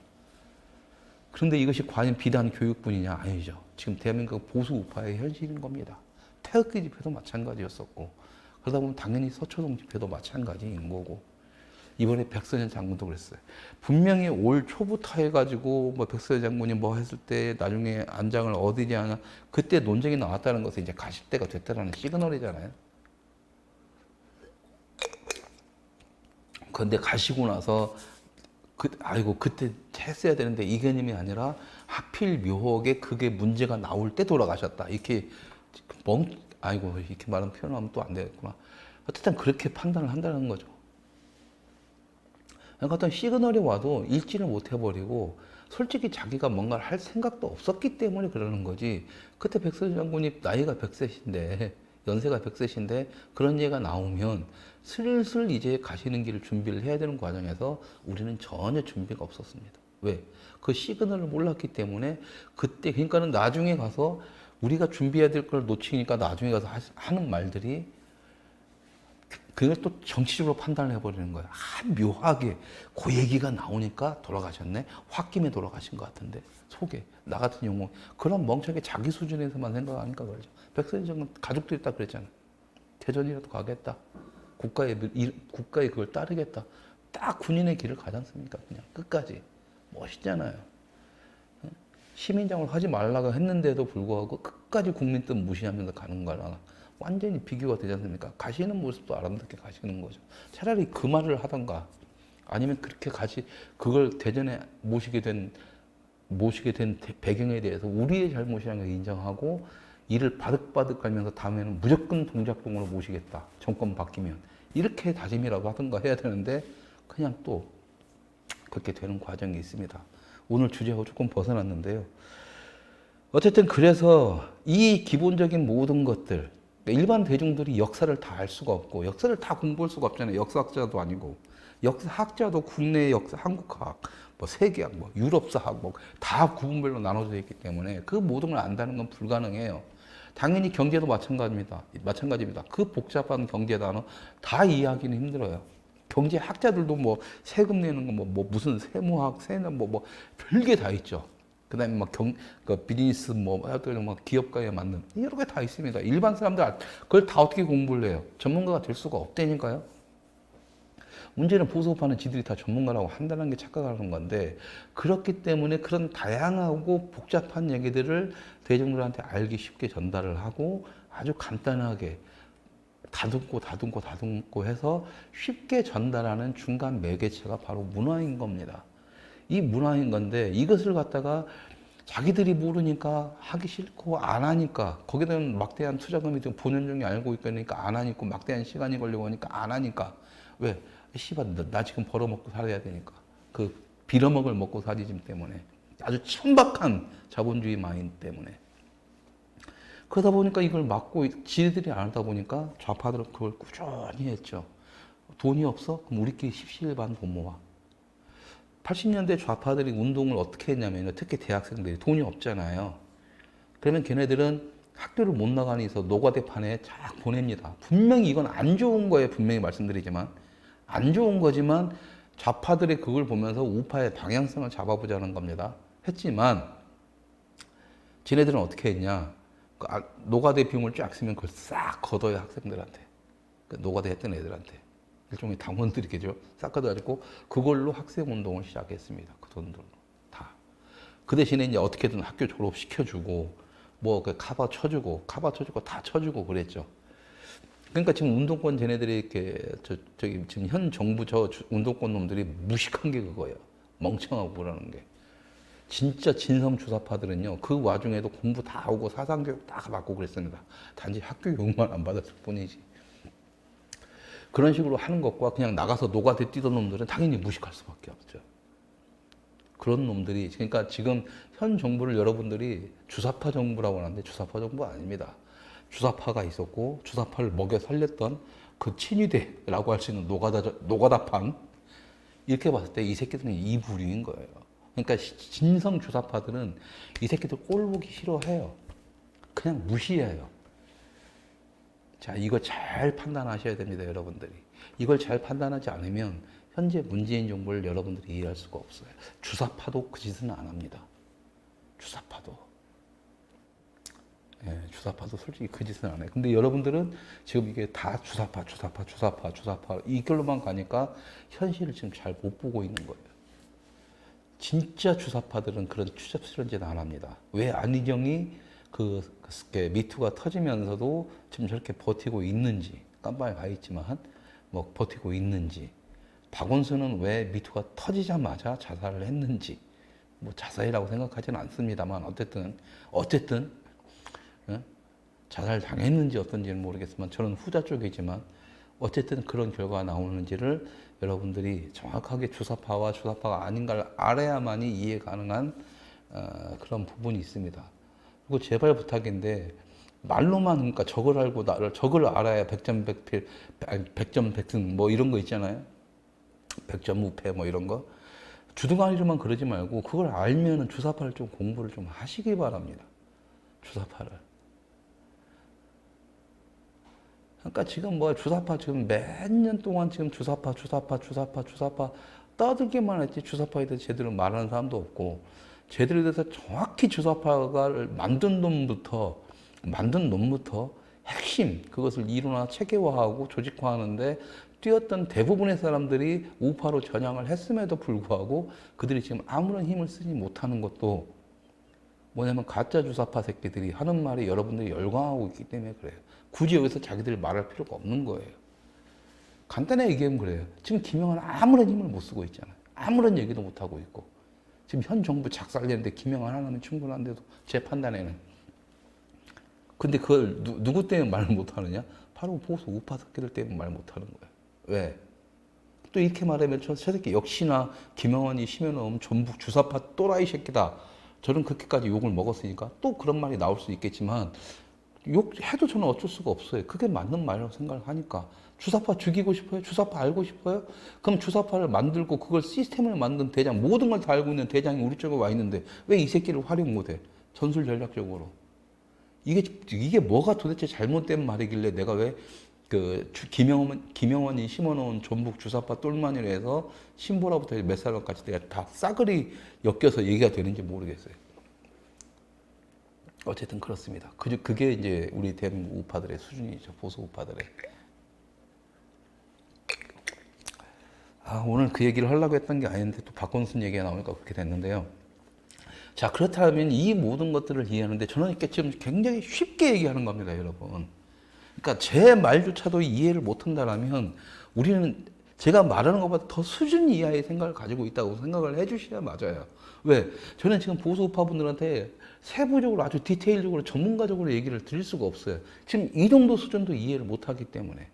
그런데 이것이 과연 비단 교육뿐이냐? 아니죠. 지금 대한민국 보수 우파의 현실인 겁니다. 태극기 집회도 마찬가지였었고 그러다 보면 당연히 서초동 집회도 마찬가지인 거고 이번에 백선현 장군도 그랬어요. 분명히 올 초부터 해가지고 뭐 백선현 장군이 뭐 했을 때 나중에 안장을 얻으지 않아 그때 논쟁이 나왔다는 것은 이제 가실 때가 됐다라는 시그널이잖아요. 그런데 가시고 나서 아이고 그때 했어야 되는데 이 개념이 아니라 하필 묘하게 그게 문제가 나올 때 돌아가셨다. 이렇게 아이고 이렇게 말은 표현하면 또 안 되겠구나. 어쨌든 그렇게 판단을 한다는 거죠. 그러니까 어떤 시그널이 와도 읽지를 못해버리고 솔직히 자기가 뭔가를 할 생각도 없었기 때문에 그러는 거지. 그때 백선 장군이 나이가 100세신데 연세가 100세신데 그런 얘기가 나오면 슬슬 이제 가시는 길을 준비를 해야 되는 과정에서 우리는 전혀 준비가 없었습니다. 왜? 그 시그널을 몰랐기 때문에 그때 그러니까는 나중에 가서 우리가 준비해야 될 걸 놓치니까 나중에 가서 하는 말들이 그걸 또 정치적으로 판단을 해버리는 거예요. 묘하게 그 얘기가 나오니까 돌아가셨네. 홧김에 돌아가신 것 같은데 속에 나 같은 경우 그런 멍청하게 자기 수준에서만 생각하니까 그러죠. 백선희 장군 가족도 있다 그랬잖아요. 대전이라도 가겠다. 국가에 그걸 따르겠다. 딱 군인의 길을 가지 않습니까? 그냥 끝까지 멋있잖아요. 시민장을 하지 말라고 했는데도 불구하고 끝까지 국민 뜻 무시하면서 가는 거랑 완전히 비교가 되지 않습니까? 가시는 모습도 아름답게 가시는 거죠. 차라리 그 말을 하던가 아니면 그렇게 그걸 대전에 모시게 된 배경에 대해서 우리의 잘못이라는 걸 인정하고 이를 바득바득 갈면서 다음에는 무조건 동작동으로 모시겠다. 정권 바뀌면. 이렇게 다짐이라도 하던가 해야 되는데 그냥 또 그렇게 되는 과정이 있습니다. 오늘 주제하고 조금 벗어났는데요. 어쨌든 그래서 이 기본적인 모든 것들 일반 대중들이 역사를 다 알 수가 없고 역사를 다 공부할 수가 없잖아요. 역사학자도 아니고 역사학자도 국내 역사, 한국학, 뭐 세계학, 뭐 유럽사학 뭐 다 구분별로 나눠져 있기 때문에 그 모든 걸 안다는 건 불가능해요. 당연히 경제도 마찬가지입니다. 그 복잡한 경제 단어 다 이해하기는 힘들어요. 경제학자들도 뭐 세금 내는 거 뭐 무슨 세무학, 세는 뭐 별게 다 있죠. 그다음에 그 비즈니스 하여튼 기업가에 맞는 여러 개 다 있습니다. 일반 사람들 그걸 다 어떻게 공부를 해요? 전문가가 될 수가 없다니까요. 문제는 보수파는 지들이 다 전문가라고 한다는 게 착각하는 건데 그렇기 때문에 그런 다양하고 복잡한 얘기들을 대중들한테 알기 쉽게 전달을 하고 아주 간단하게 다듬고 해서 쉽게 전달하는 중간 매개체가 바로 문화인 겁니다. 이 문화인 건데 이것을 갖다가 자기들이 모르니까 하기 싫고 안 하니까 거기다는 막대한 투자금이 지금 본연중에 알고 있으니까 안 하니까 막대한 시간이 걸리고 하니까 안 하니까 왜? 씨발 나 지금 벌어먹고 살아야 되니까 그 빌어먹을 먹고 살이즘 때문에 아주 천박한 자본주의 마인드 때문에 그러다 보니까 이걸 막고 지들이 안 하다 보니까 좌파들은 그걸 꾸준히 했죠. 돈이 없어? 그럼 우리끼리 십시일반 돈 모아. 80년대 좌파들이 운동을 어떻게 했냐면 특히 대학생들이 돈이 없잖아요. 그러면 걔네들은 학교를 못 나가는 이서 노가대판에 쫙 보냅니다. 분명히 이건 안 좋은 거예요. 분명히 말씀드리지만 안 좋은 거지만 좌파들이 그걸 보면서 우파의 방향성을 잡아보자는 겁니다. 했지만 지네들은 어떻게 했냐. 노가대 비용을 쫙 쓰면 그걸 싹 걷어요. 학생들한테. 노가대 했던 애들한테. 일종의 당원들이겠죠. 싹 가져가지고 그걸로 학생 운동을 시작했습니다. 그 돈들로 다. 그 대신에 이제 어떻게든 학교 졸업시켜주고 뭐 그 카바 쳐주고 다 쳐주고 그랬죠. 그러니까 지금 운동권 쟤네들이 이렇게 저기 지금 현 정부 저 운동권 놈들이 무식한 게 그거예요. 멍청하고 그러는 게. 진짜 진성 주사파들은요, 그 와중에도 공부 다 하고 사상교육 다 받고 그랬습니다. 단지 학교 교육만 안 받았을 뿐이지. 그런 식으로 하는 것과 그냥 나가서 노가대 뛰던 놈들은 당연히 무식할 수밖에 없죠. 그런 놈들이, 그러니까 지금 현 정부를 여러분들이 주사파 정부라고 하는데 주사파 정부 아닙니다. 주사파가 있었고 주사파를 먹여 살렸던 그 친위대라고 할 수 있는 노가다판, 이렇게 봤을 때 이 새끼들은 이부류인 거예요. 그러니까 진성 주사파들은 이 새끼들 꼴 보기 싫어해요. 그냥 무시해요. 자, 이거 잘 판단하셔야 됩니다, 여러분들이. 이걸 잘 판단하지 않으면 현재 문재인 정부를 여러분들이 이해할 수가 없어요. 주사파도 그 짓은 안 합니다. 주사파도. 예, 주사파도 솔직히 그 짓은 안 해요. 근데 여러분들은 지금 이게 다 주사파 이걸로만 가니까 현실을 지금 잘 못 보고 있는 거예요. 진짜 주사파들은 그런 추잡스러운 짓 안 합니다. 왜 안희정이 그 미투가 터지면서도 지금 저렇게 버티고 있는지, 깜빡이 가 있지만 뭐 버티고 있는지, 박원순은 왜 미투가 터지자마자 자살을 했는지, 뭐 자살이라고 생각하지는 않습니다만 어쨌든 자살 당했는지 어떤지는 모르겠지만 저는 후자 쪽이지만 어쨌든 그런 결과가 나오는지를 여러분들이 정확하게 주사파와 주사파가 아닌가를 알아야만이 이해 가능한 그런 부분이 있습니다. 그리고 제발 부탁인데 말로만, 그러니까 적을 알고 적을 알아야 백전백필, 백전백승 뭐 이런 거 있잖아요. 백전무패 뭐 이런 거. 주둥아리로만 그러지 말고 그걸 알면은 주사파를 좀 공부를 좀 하시기 바랍니다. 주사파를. 그러니까 지금 뭐 주사파 지금 몇 년 동안 지금 주사파 떠들기만 했지 주사파에 대해서 제대로 말하는 사람도 없고 제대로 돼서 정확히 주사파를 만든 놈부터 핵심 그것을 이론화 체계화하고 조직화하는데 뛰었던 대부분의 사람들이 우파로 전향을 했음에도 불구하고 그들이 지금 아무런 힘을 쓰지 못하는 것도 뭐냐면 가짜 주사파 새끼들이 하는 말이 여러분들이 열광하고 있기 때문에 그래요. 굳이 여기서 자기들 말할 필요가 없는 거예요. 간단하게 얘기하면 그래요. 지금 김영환 아무런 힘을 못 쓰고 있잖아요. 아무런 얘기도 못 하고 있고. 지금 현 정부 작살내는데 김영환 하나면 충분한데도 제 판단에는. 근데 그걸 누구 때문에 말을 못 하느냐? 바로 보수 우파 새끼들 때문에 말 못 하는 거예요. 왜? 또 이렇게 말하면 저 새끼 역시나 김영환이 심해놓으면 전북 주사파 또라이 새끼다. 저는 그렇게까지 욕을 먹었으니까 또 그런 말이 나올 수 있겠지만 욕해도 저는 어쩔 수가 없어요. 그게 맞는 말이라고 생각을 하니까. 주사파 죽이고 싶어요? 주사파 알고 싶어요? 그럼 주사파를 만들고 그걸 시스템을 만든 대장, 모든 걸 다 알고 있는 대장이 우리 쪽에 와 있는데 왜 이 새끼를 활용 못해? 전술 전략적으로. 이게 뭐가 도대체 잘못된 말이길래 내가 왜 그 김영원이 심어놓은 전북 주사파 똘마니로 해서 신보라부터 몇 사람까지 내가 다 싸그리 엮여서 얘기가 되는지 모르겠어요. 어쨌든 그렇습니다. 그게 이제 우리 대한민국 우파들의 수준이죠. 보수 우파들의. 오늘 그 얘기를 하려고 했던 게 아닌데 또 박원순 얘기가 나오니까 그렇게 됐는데요. 자, 그렇다면 이 모든 것들을 이해하는데 저는 이렇게 지금 굉장히 쉽게 얘기하는 겁니다, 여러분. 그러니까 제 말조차도 이해를 못한다라면 우리는 제가 말하는 것보다 더 수준 이하의 생각을 가지고 있다고 생각을 해주셔야 맞아요. 왜? 저는 지금 보수 우파분들한테 세부적으로 아주 디테일적으로 전문가적으로 얘기를 드릴 수가 없어요. 지금 이 정도 수준도 이해를 못하기 때문에.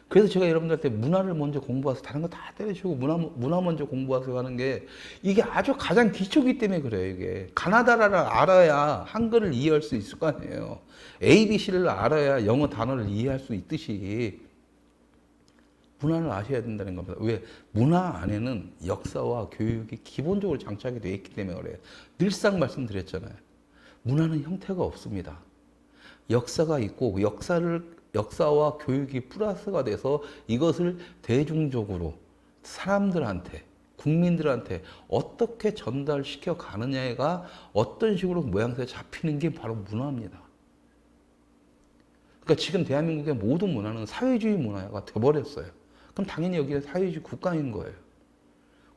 그래서 제가 여러분들한테 문화를 먼저 공부해서 다른 거 다 때려치우고 문화 먼저 공부하세요 하는 게 이게 아주 가장 기초기 때문에 그래요. 이게 가나다라를 알아야 한글을 이해할 수 있을 거 아니에요. ABC를 알아야 영어 단어를 이해할 수 있듯이 문화를 아셔야 된다는 겁니다. 왜? 문화 안에는 역사와 교육이 기본적으로 장착이 되어 있기 때문에 그래요. 늘상 말씀드렸잖아요. 문화는 형태가 없습니다. 역사가 있고 역사와 교육이 플러스가 돼서 이것을 대중적으로 사람들한테 국민들한테 어떻게 전달시켜 가느냐가 어떤 식으로 모양새가 잡히는 게 바로 문화입니다. 그러니까 지금 대한민국의 모든 문화는 사회주의 문화가 돼버렸어요. 그럼 당연히 여기가 사회주의 국가인 거예요.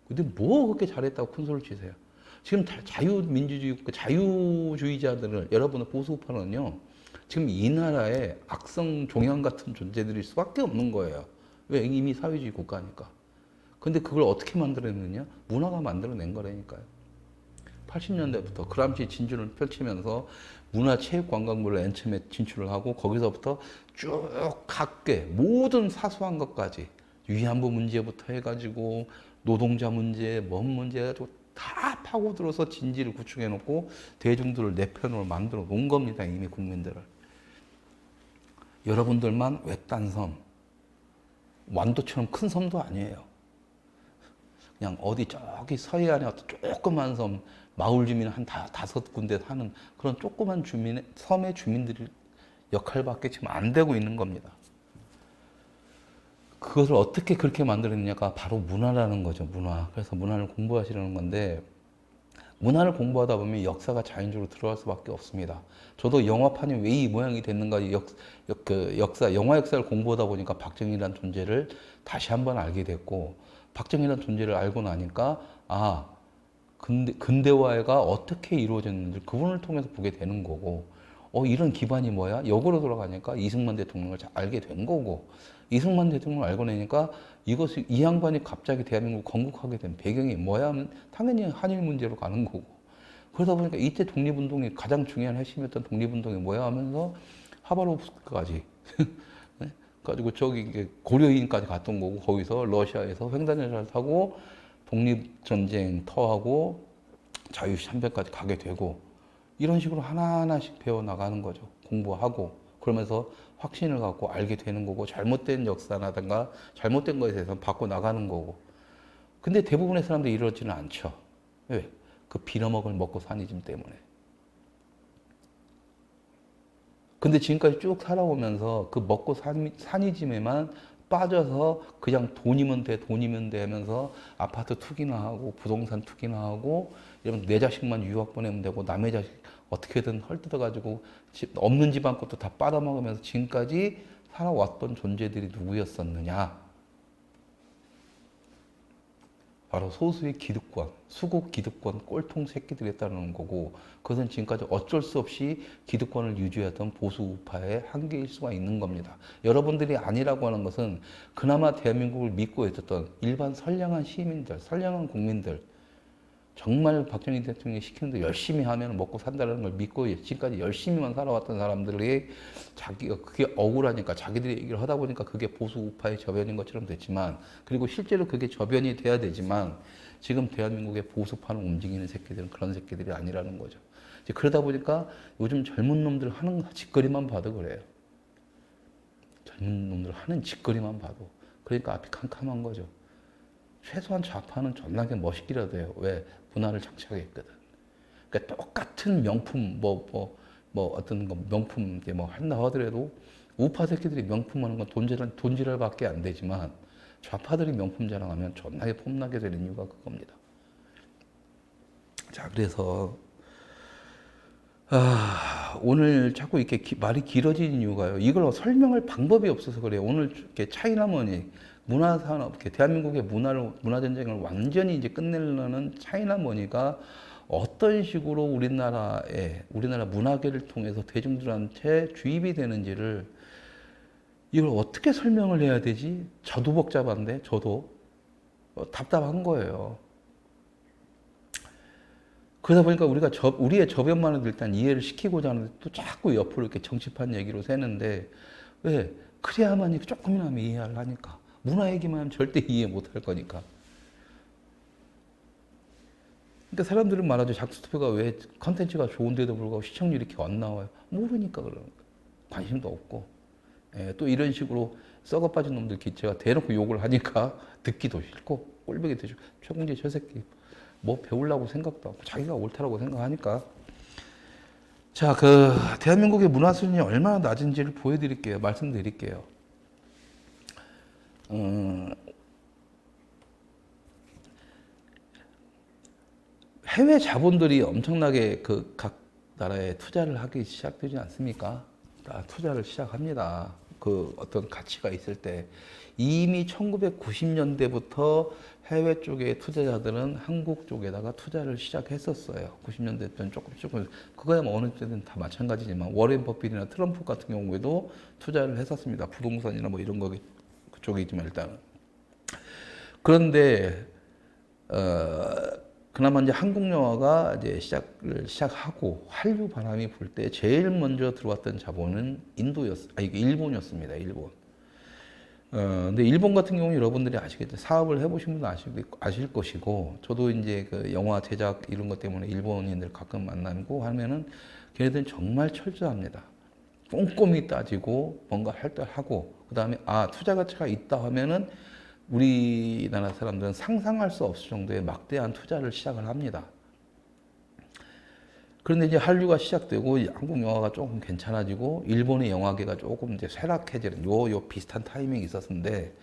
근데 뭐 그렇게 잘했다고 큰 소리를 치세요? 지금 자유민주주의, 자유주의자들을, 여러분의 보수파는요, 지금 이 나라에 악성 종양 같은 존재들일 수밖에 없는 거예요. 왜? 이미 사회주의 국가니까. 근데 그걸 어떻게 만들어냈느냐? 문화가 만들어낸 거라니까요. 80년대부터 그람시 진주를 펼치면서 문화체육관광부를 맨 처음에 진출을 하고 거기서부터 쭉 각계 모든 사소한 것까지 위안부 문제부터 해가지고 노동자 문제, 뭔 문제 해가지고 다 파고들어서 진지를 구축해 놓고 대중들을 내 편으로 만들어 놓은 겁니다. 이미 국민들을. 여러분들만 외딴 섬, 완도처럼 큰 섬도 아니에요. 그냥 어디 저기 서해안에 어떤 조그만 섬, 마을 주민 한 5군데 사는 그런 조그만 섬의 주민들이 역할밖에 지금 안 되고 있는 겁니다. 그것을 어떻게 그렇게 만들었느냐가 바로 문화라는 거죠, 문화. 그래서 문화를 공부하시려는 건데, 문화를 공부하다 보면 역사가 자연적으로 들어갈 수밖에 없습니다. 저도 영화판이 왜 이 모양이 됐는가, 영화 역사를 공부하다 보니까 박정희라는 존재를 다시 한번 알게 됐고, 박정희라는 존재를 알고 나니까, 근대화가 어떻게 이루어졌는지 그분을 통해서 보게 되는 거고, 이런 기반이 뭐야? 역으로 돌아가니까 이승만 대통령을 알게 된 거고, 이승만 대통령을 알고 나니까 이 양반이 갑자기 대한민국 건국하게 된 배경이 뭐야 하면 당연히 한일 문제로 가는 거고, 그러다 보니까 이때 독립운동이 가장 중요한 핵심이었던 독립운동이 뭐야 하면서 하바롭스크까지 네? 가지고 저기 고려인까지 갔던 거고, 거기서 러시아에서 횡단열차를 타고 독립전쟁 터하고 자유참배까지 가게 되고, 이런 식으로 하나하나씩 배워나가는 거죠. 공부하고 그러면서 확신을 갖고 알게 되는 거고, 잘못된 역사라든가 잘못된 것에 대해서 바꿔나가는 거고. 근데 대부분의 사람들이 이러지는 않죠. 왜? 그 빌어먹을 먹고 사니즘 때문에. 근데 지금까지 쭉 살아오면서 그 먹고 사니즘에만 빠져서 그냥 돈이면 돼 하면서 아파트 투기나 하고 부동산 투기나 하고, 이러면 내 자식만 유학 보내면 되고 남의 자식 어떻게든 헐뜯어가지고 없는 집안 것도 다 빨아먹으면서 지금까지 살아왔던 존재들이 누구였었느냐? 바로 소수의 기득권, 수국 기득권 꼴통 새끼들이었다는 거고, 그것은 지금까지 어쩔 수 없이 기득권을 유지했던 보수 우파의 한계일 수가 있는 겁니다. 여러분들이 아니라고 하는 것은 그나마 대한민국을 믿고 있었던 일반 선량한 시민들, 선량한 국민들, 정말 박정희 대통령이 시키는 대로 열심히 하면 먹고 산다는 걸 믿고 지금까지 열심히만 살아왔던 사람들이 자기가 그게 억울하니까 자기들이 얘기를 하다 보니까 그게 보수 우파의 저변인 것처럼 됐지만, 그리고 실제로 그게 저변이 돼야 되지만, 지금 대한민국의 보수파는 움직이는 새끼들은 그런 새끼들이 아니라는 거죠. 이제 그러다 보니까 요즘 젊은 놈들 하는 짓거리만 봐도 그래요. 젊은 놈들 하는 짓거리만 봐도. 그러니까 앞이 캄캄한 거죠. 최소한 좌파는 존나게 멋있기라도 해요. 왜? 문화를 장착했거든. 그러니까 똑같은 명품, 어떤 거 명품, 한다 하더라도, 우파 새끼들이 명품 하는 건 돈지랄 밖에 안 되지만, 좌파들이 명품 자랑하면 존나게 폼나게 되는 이유가 그겁니다. 자, 그래서, 오늘 자꾸 이렇게 말이 길어지는 이유가요. 이걸 설명할 방법이 없어서 그래요. 오늘 이렇게 차이나머니, 문화산업, 대한민국의 문화전쟁을 완전히 이제 끝내려는 차이나머니가 어떤 식으로 우리나라 문화계를 통해서 대중들한테 주입이 되는지를, 이걸 어떻게 설명을 해야 되지? 저도 복잡한데, 저도 답답한 거예요. 그러다 보니까 우리의 저변만을 일단 이해를 시키고자 하는데 또 자꾸 옆으로 이렇게 정치판 얘기로 새는데, 왜? 그래야만이 조금이나마 이해를 하니까. 문화 얘기만 하면 절대 이해 못 할 거니까. 그러니까 사람들은 말하죠. 작스투표가 왜 컨텐츠가 좋은데도 불구하고 시청률이 이렇게 안 나와요? 모르니까 그러는 거예요. 관심도 없고. 또 이런 식으로 썩어 빠진 놈들 기체가 대놓고 욕을 하니까 듣기도 싫고 꼴보기 되죠. 최공재 저 새끼 뭐 배우려고 생각도 하고 자기가 옳다라고 생각하니까. 자, 대한민국의 문화 수준이 얼마나 낮은지를 보여드릴게요. 말씀드릴게요. 해외 자본들이 엄청나게 각 나라에 투자를 하기 시작되지 않습니까? 다 투자를 시작합니다. 그 어떤 가치가 있을 때 이미 1990년대부터 해외 쪽의 투자자들은 한국 쪽에다가 투자를 시작했었어요. 90년대 때는 조금 그거야 뭐 어느 때든 다 마찬가지지만 워렌 버핏이나 트럼프 같은 경우에도 투자를 했었습니다. 부동산이나 뭐 이런 거 그쪽이지만 일단은. 그런데 그나마 이제 한국 영화가 이제 시작하고 한류 바람이 불 때 제일 먼저 들어왔던 자본은 이게 일본이었습니다. 일본. 근데 일본 같은 경우는 여러분들이 아시겠죠. 사업을 해보신 분도 아실 것이고, 저도 이제 그 영화 제작 이런 것 때문에 일본인들 가끔 만나고 하면은 걔네들은 정말 철저합니다. 꼼꼼히 따지고 뭔가 할 때 하고, 그 다음에 투자 가치가 있다 하면은 우리나라 사람들은 상상할 수 없을 정도의 막대한 투자를 시작을 합니다. 그런데 이제 한류가 시작되고 한국 영화가 조금 괜찮아지고 일본의 영화계가 조금 이제 쇠락해지는 요 비슷한 타이밍이 있었는데,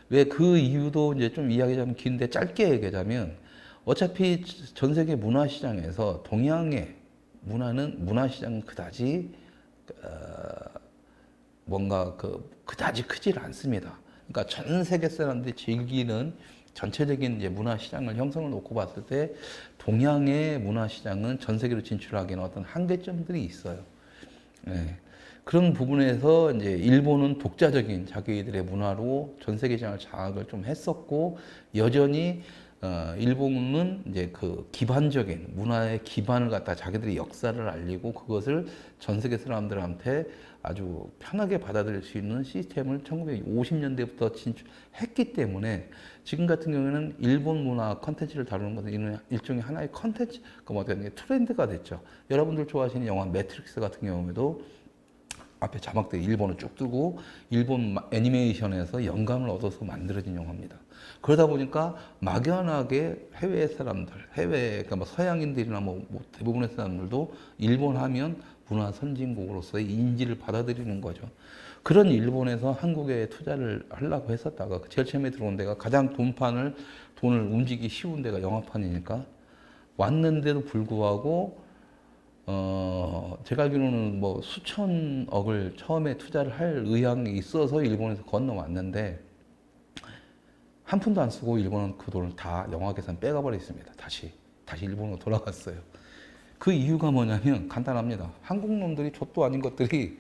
왜 그 이유도 이제 좀 이야기가 좀 긴데 짧게 얘기하자면, 어차피 전 세계 문화 시장에서 동양의 문화 시장은 그다지 뭔가 그다지 크질 않습니다. 그러니까 전 세계 사람들이 즐기는 전체적인 이제 문화 시장을 형성을 놓고 봤을 때 동양의 문화 시장은 전 세계로 진출하기에는 어떤 한계점들이 있어요. 네. 그런 부분에서 이제 일본은 독자적인 자기들의 문화로 전 세계 시장을 장악을 좀 했었고, 여전히 일본은 이제 그 기반적인 문화의 기반을 갖다 자기들의 역사를 알리고 그것을 전 세계 사람들한테 아주 편하게 받아들일 수 있는 시스템을 1950년대부터 진출했기 때문에 지금 같은 경우에는 일본 문화 컨텐츠를 다루는 것은 일종의 하나의 컨텐츠, 트렌드가 됐죠. 여러분들 좋아하시는 영화 매트릭스 같은 경우에도 앞에 자막들이 일본을 쭉 뜨고 일본 애니메이션에서 영감을 얻어서 만들어진 영화입니다. 그러다 보니까 막연하게 해외 사람들, 그러니까 뭐 서양인들이나 뭐 대부분의 사람들도 일본 하면 문화 선진국으로서의 인지를 받아들이는 거죠. 그런 일본에서 한국에 투자를 하려고 했었다가 제일 처음에 들어온 데가 가장 돈을 움직이기 쉬운 데가 영화판이니까 왔는데도 불구하고 제가 알기로는 뭐 수천억을 처음에 투자를 할 의향이 있어서 일본에서 건너왔는데 한 푼도 안 쓰고 일본은 그 돈을 다 영화 계산 빼가버렸습니다. 다시 일본으로 돌아갔어요. 그 이유가 뭐냐면 간단합니다. 한국 놈들이 족도 아닌 것들이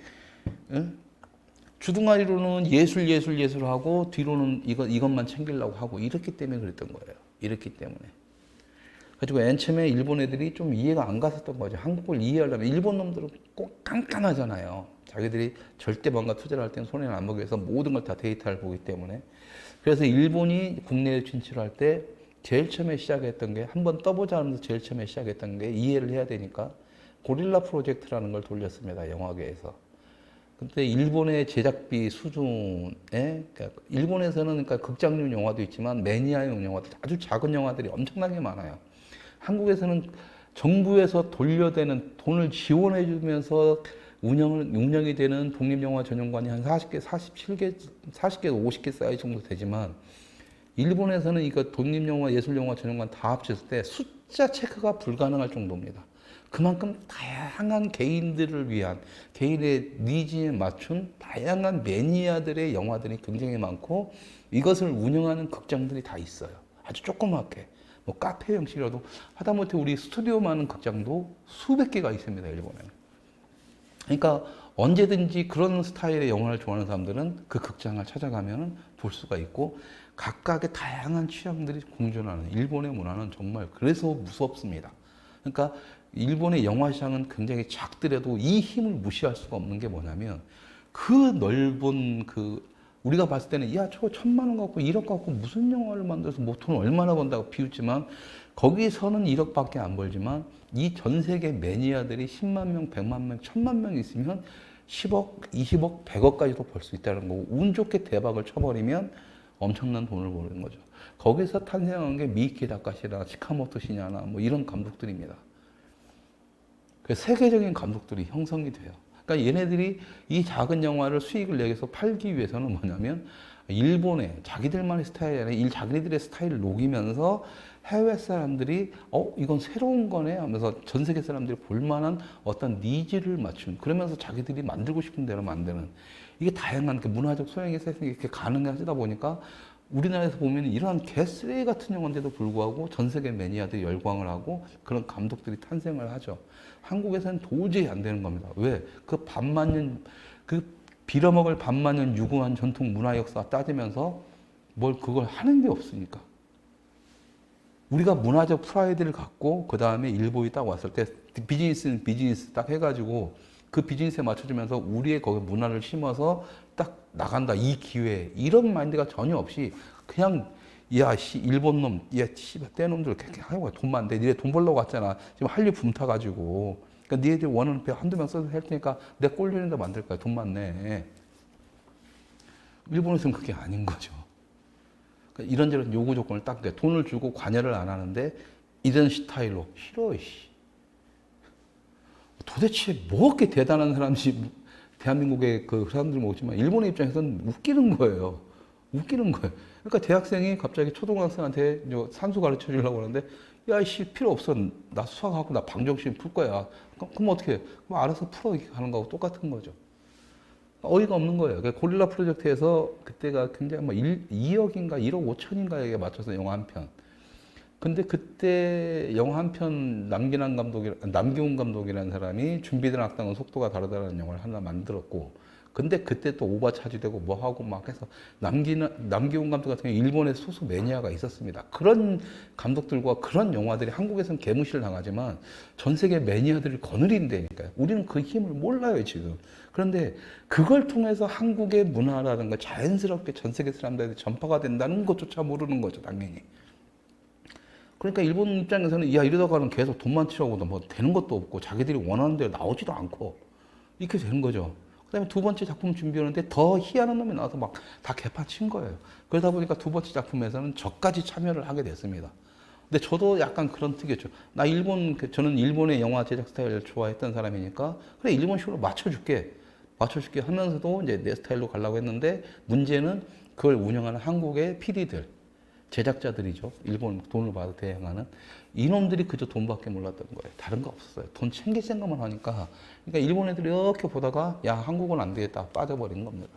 주둥아리로는 예술하고 뒤로는 이것만 챙기려고 하고 이렇기 때문에 그랬던 거예요. 이렇기 때문에. 그리고 맨 처음에 일본 애들이 좀 이해가 안 갔었던 거죠. 한국을 이해하려면 일본 놈들은 꼭 깐깐하잖아요. 자기들이 절대 뭔가 투자를 할 때는 손해를 안 보기 위해서 모든 걸 다 데이터를 보기 때문에. 그래서 일본이 국내에 진출할 때 제일 처음에 시작했던 게 한번 떠보자 하면서 제일 처음에 시작했던 게 이해를 해야 되니까 고릴라 프로젝트라는 걸 돌렸습니다. 영화계에서. 근데 일본의 제작비 수준에, 그러니까 일본에서는 그러니까 극장용 영화도 있지만 매니아용 영화들, 아주 작은 영화들이 엄청나게 많아요. 한국에서는 정부에서 돌려대는 돈을 지원해 주면서 운영이 되는 독립영화전용관이 한 40개, 50개 사이즈 정도 되지만, 일본에서는 이거 독립영화, 예술영화 전용관 다 합쳤을 때 숫자 체크가 불가능할 정도입니다. 그만큼 다양한 개인들을 위한, 개인의 니즈에 맞춘 다양한 매니아들의 영화들이 굉장히 많고, 이것을 운영하는 극장들이 다 있어요. 아주 조그맣게. 뭐 카페 형식이라도, 하다못해 우리 스튜디오 많은 극장도 수백 개가 있습니다, 일본에는. 그러니까 언제든지 그런 스타일의 영화를 좋아하는 사람들은 그 극장을 찾아가면 볼 수가 있고, 각각의 다양한 취향들이 공존하는 일본의 문화는 정말 그래서 무섭습니다. 그러니까 일본의 영화 시장은 굉장히 작더라도 이 힘을 무시할 수가 없는 게 뭐냐면, 그 넓은 우리가 봤을 때는 야 저거 1,000만 원 갖고 1억 갖고 무슨 영화를 만들어서 뭐 돈 얼마나 번다고 비웃지만, 거기서는 1억밖에 안 벌지만 이 전 세계 매니아들이 10만 명, 100만 명, 1,000만 명 있으면 10억, 20억, 100억까지도 벌 수 있다는 거고, 운 좋게 대박을 쳐버리면 엄청난 돈을 버는 거죠. 거기서 탄생한 게 미키 다카시나 시카모토 시냐나 뭐 이런 감독들입니다. 세계적인 감독들이 형성이 돼요. 그러니까 얘네들이 이 작은 영화를 수익을 내기 위해서 팔기 위해서는 뭐냐면, 일본의 자기들만의 스타일이 아니라 자기들의 스타일을 녹이면서 해외 사람들이 이건 새로운 거네 하면서 전 세계 사람들이 볼만한 어떤 니즈를 맞춘, 그러면서 자기들이 만들고 싶은 대로 만드는, 이게 다양한 그 문화적 소양의 세상이 이렇게 가능하다 보니까 우리나라에서 보면 이러한 개쓰레기 같은 영화인데도 불구하고 전 세계 매니아들이 열광을 하고 그런 감독들이 탄생을 하죠. 한국에서는 도저히 안 되는 겁니다. 왜? 그 반만년, 그 빌어먹을 반만년 유구한 전통 문화 역사 따지면서 뭘 그걸 하는 게 없으니까. 우리가 문화적 프라이드를 갖고 그 다음에 일본이 딱 왔을 때 비즈니스는 비즈니스 딱 해가지고 그 비즈니스에 맞춰주면서 우리의 거기 문화를 심어서 딱 나간다, 이 기회, 이런 마인드가 전혀 없이 그냥 야 씨 일본 놈, 야 씨발 떼놈들 하고 돈 많은데 니네 돈 벌러 갔잖아. 지금 한류 붐 타가지고 그러니까 니네들 원하는 배 한두 명 써도 할 테니까 내 꼴리는 데 만들 거야. 돈 많네. 일본에서는 그게 아닌 거죠. 그러니까 이런저런 요구 조건을 딱 내, 돈을 주고 관여를 안 하는데 이런 스타일로 싫어. 씨. 도대체 뭐 그렇게 대단한 사람인지 대한민국의 그 사람들 모르지만 일본의 입장에서는 웃기는 거예요. 웃기는 거예요. 그러니까 대학생이 갑자기 초등학생한테 산수 가르쳐 주려고 하는데 야, 이씨 필요 없어. 나 수학하고 나 방정식 풀 거야. 그럼 어떻게 해? 그럼 알아서 풀어 이렇게 하는 거하고 똑같은 거죠. 어이가 없는 거예요. 그러니까 고릴라 프로젝트에서 그때가 굉장히 뭐 2억인가 1억 5천인가에 맞춰서 영화 한 편. 근데 그때 영화 한 편 남기훈 감독이라는 사람이 준비된 악당은 속도가 다르다는 영화를 하나 만들었고, 근데 그때 또 오바 차지되고 뭐 하고 막 해서 남기훈 감독 같은 경우 일본에 소수 매니아가 있었습니다. 그런 감독들과 그런 영화들이 한국에서는 개무시를 당하지만 전 세계 매니아들이 거느린다니까요. 우리는 그 힘을 몰라요 지금. 그런데 그걸 통해서 한국의 문화라는 거 자연스럽게 전 세계 사람들한테 전파가 된다는 것조차 모르는 거죠, 당연히. 그러니까 일본 입장에서는 야 이러다가는 계속 돈만 치러고도 뭐 되는 것도 없고 자기들이 원하는 대로 나오지도 않고 이렇게 되는 거죠. 그다음에 두 번째 작품 준비하는데 더 희한한 놈이 나와서 막 다 개판 친 거예요. 그러다 보니까 두 번째 작품에서는 저까지 참여를 하게 됐습니다. 근데 저도 약간 그런 특이했죠. 저는 일본의 영화 제작 스타일을 좋아했던 사람이니까 그래 일본식으로 맞춰줄게 하면서도 이제 내 스타일로 가려고 했는데 문제는 그걸 운영하는 한국의 PD들 제작자들이죠. 일본 돈을 받아 대행하는 이놈들이 그저 돈밖에 몰랐던 거예요. 다른 거 없었어요. 돈 챙길 생각만 하니까. 그러니까 일본 애들이 이렇게 보다가 야 한국은 안 되겠다 빠져버린 겁니다.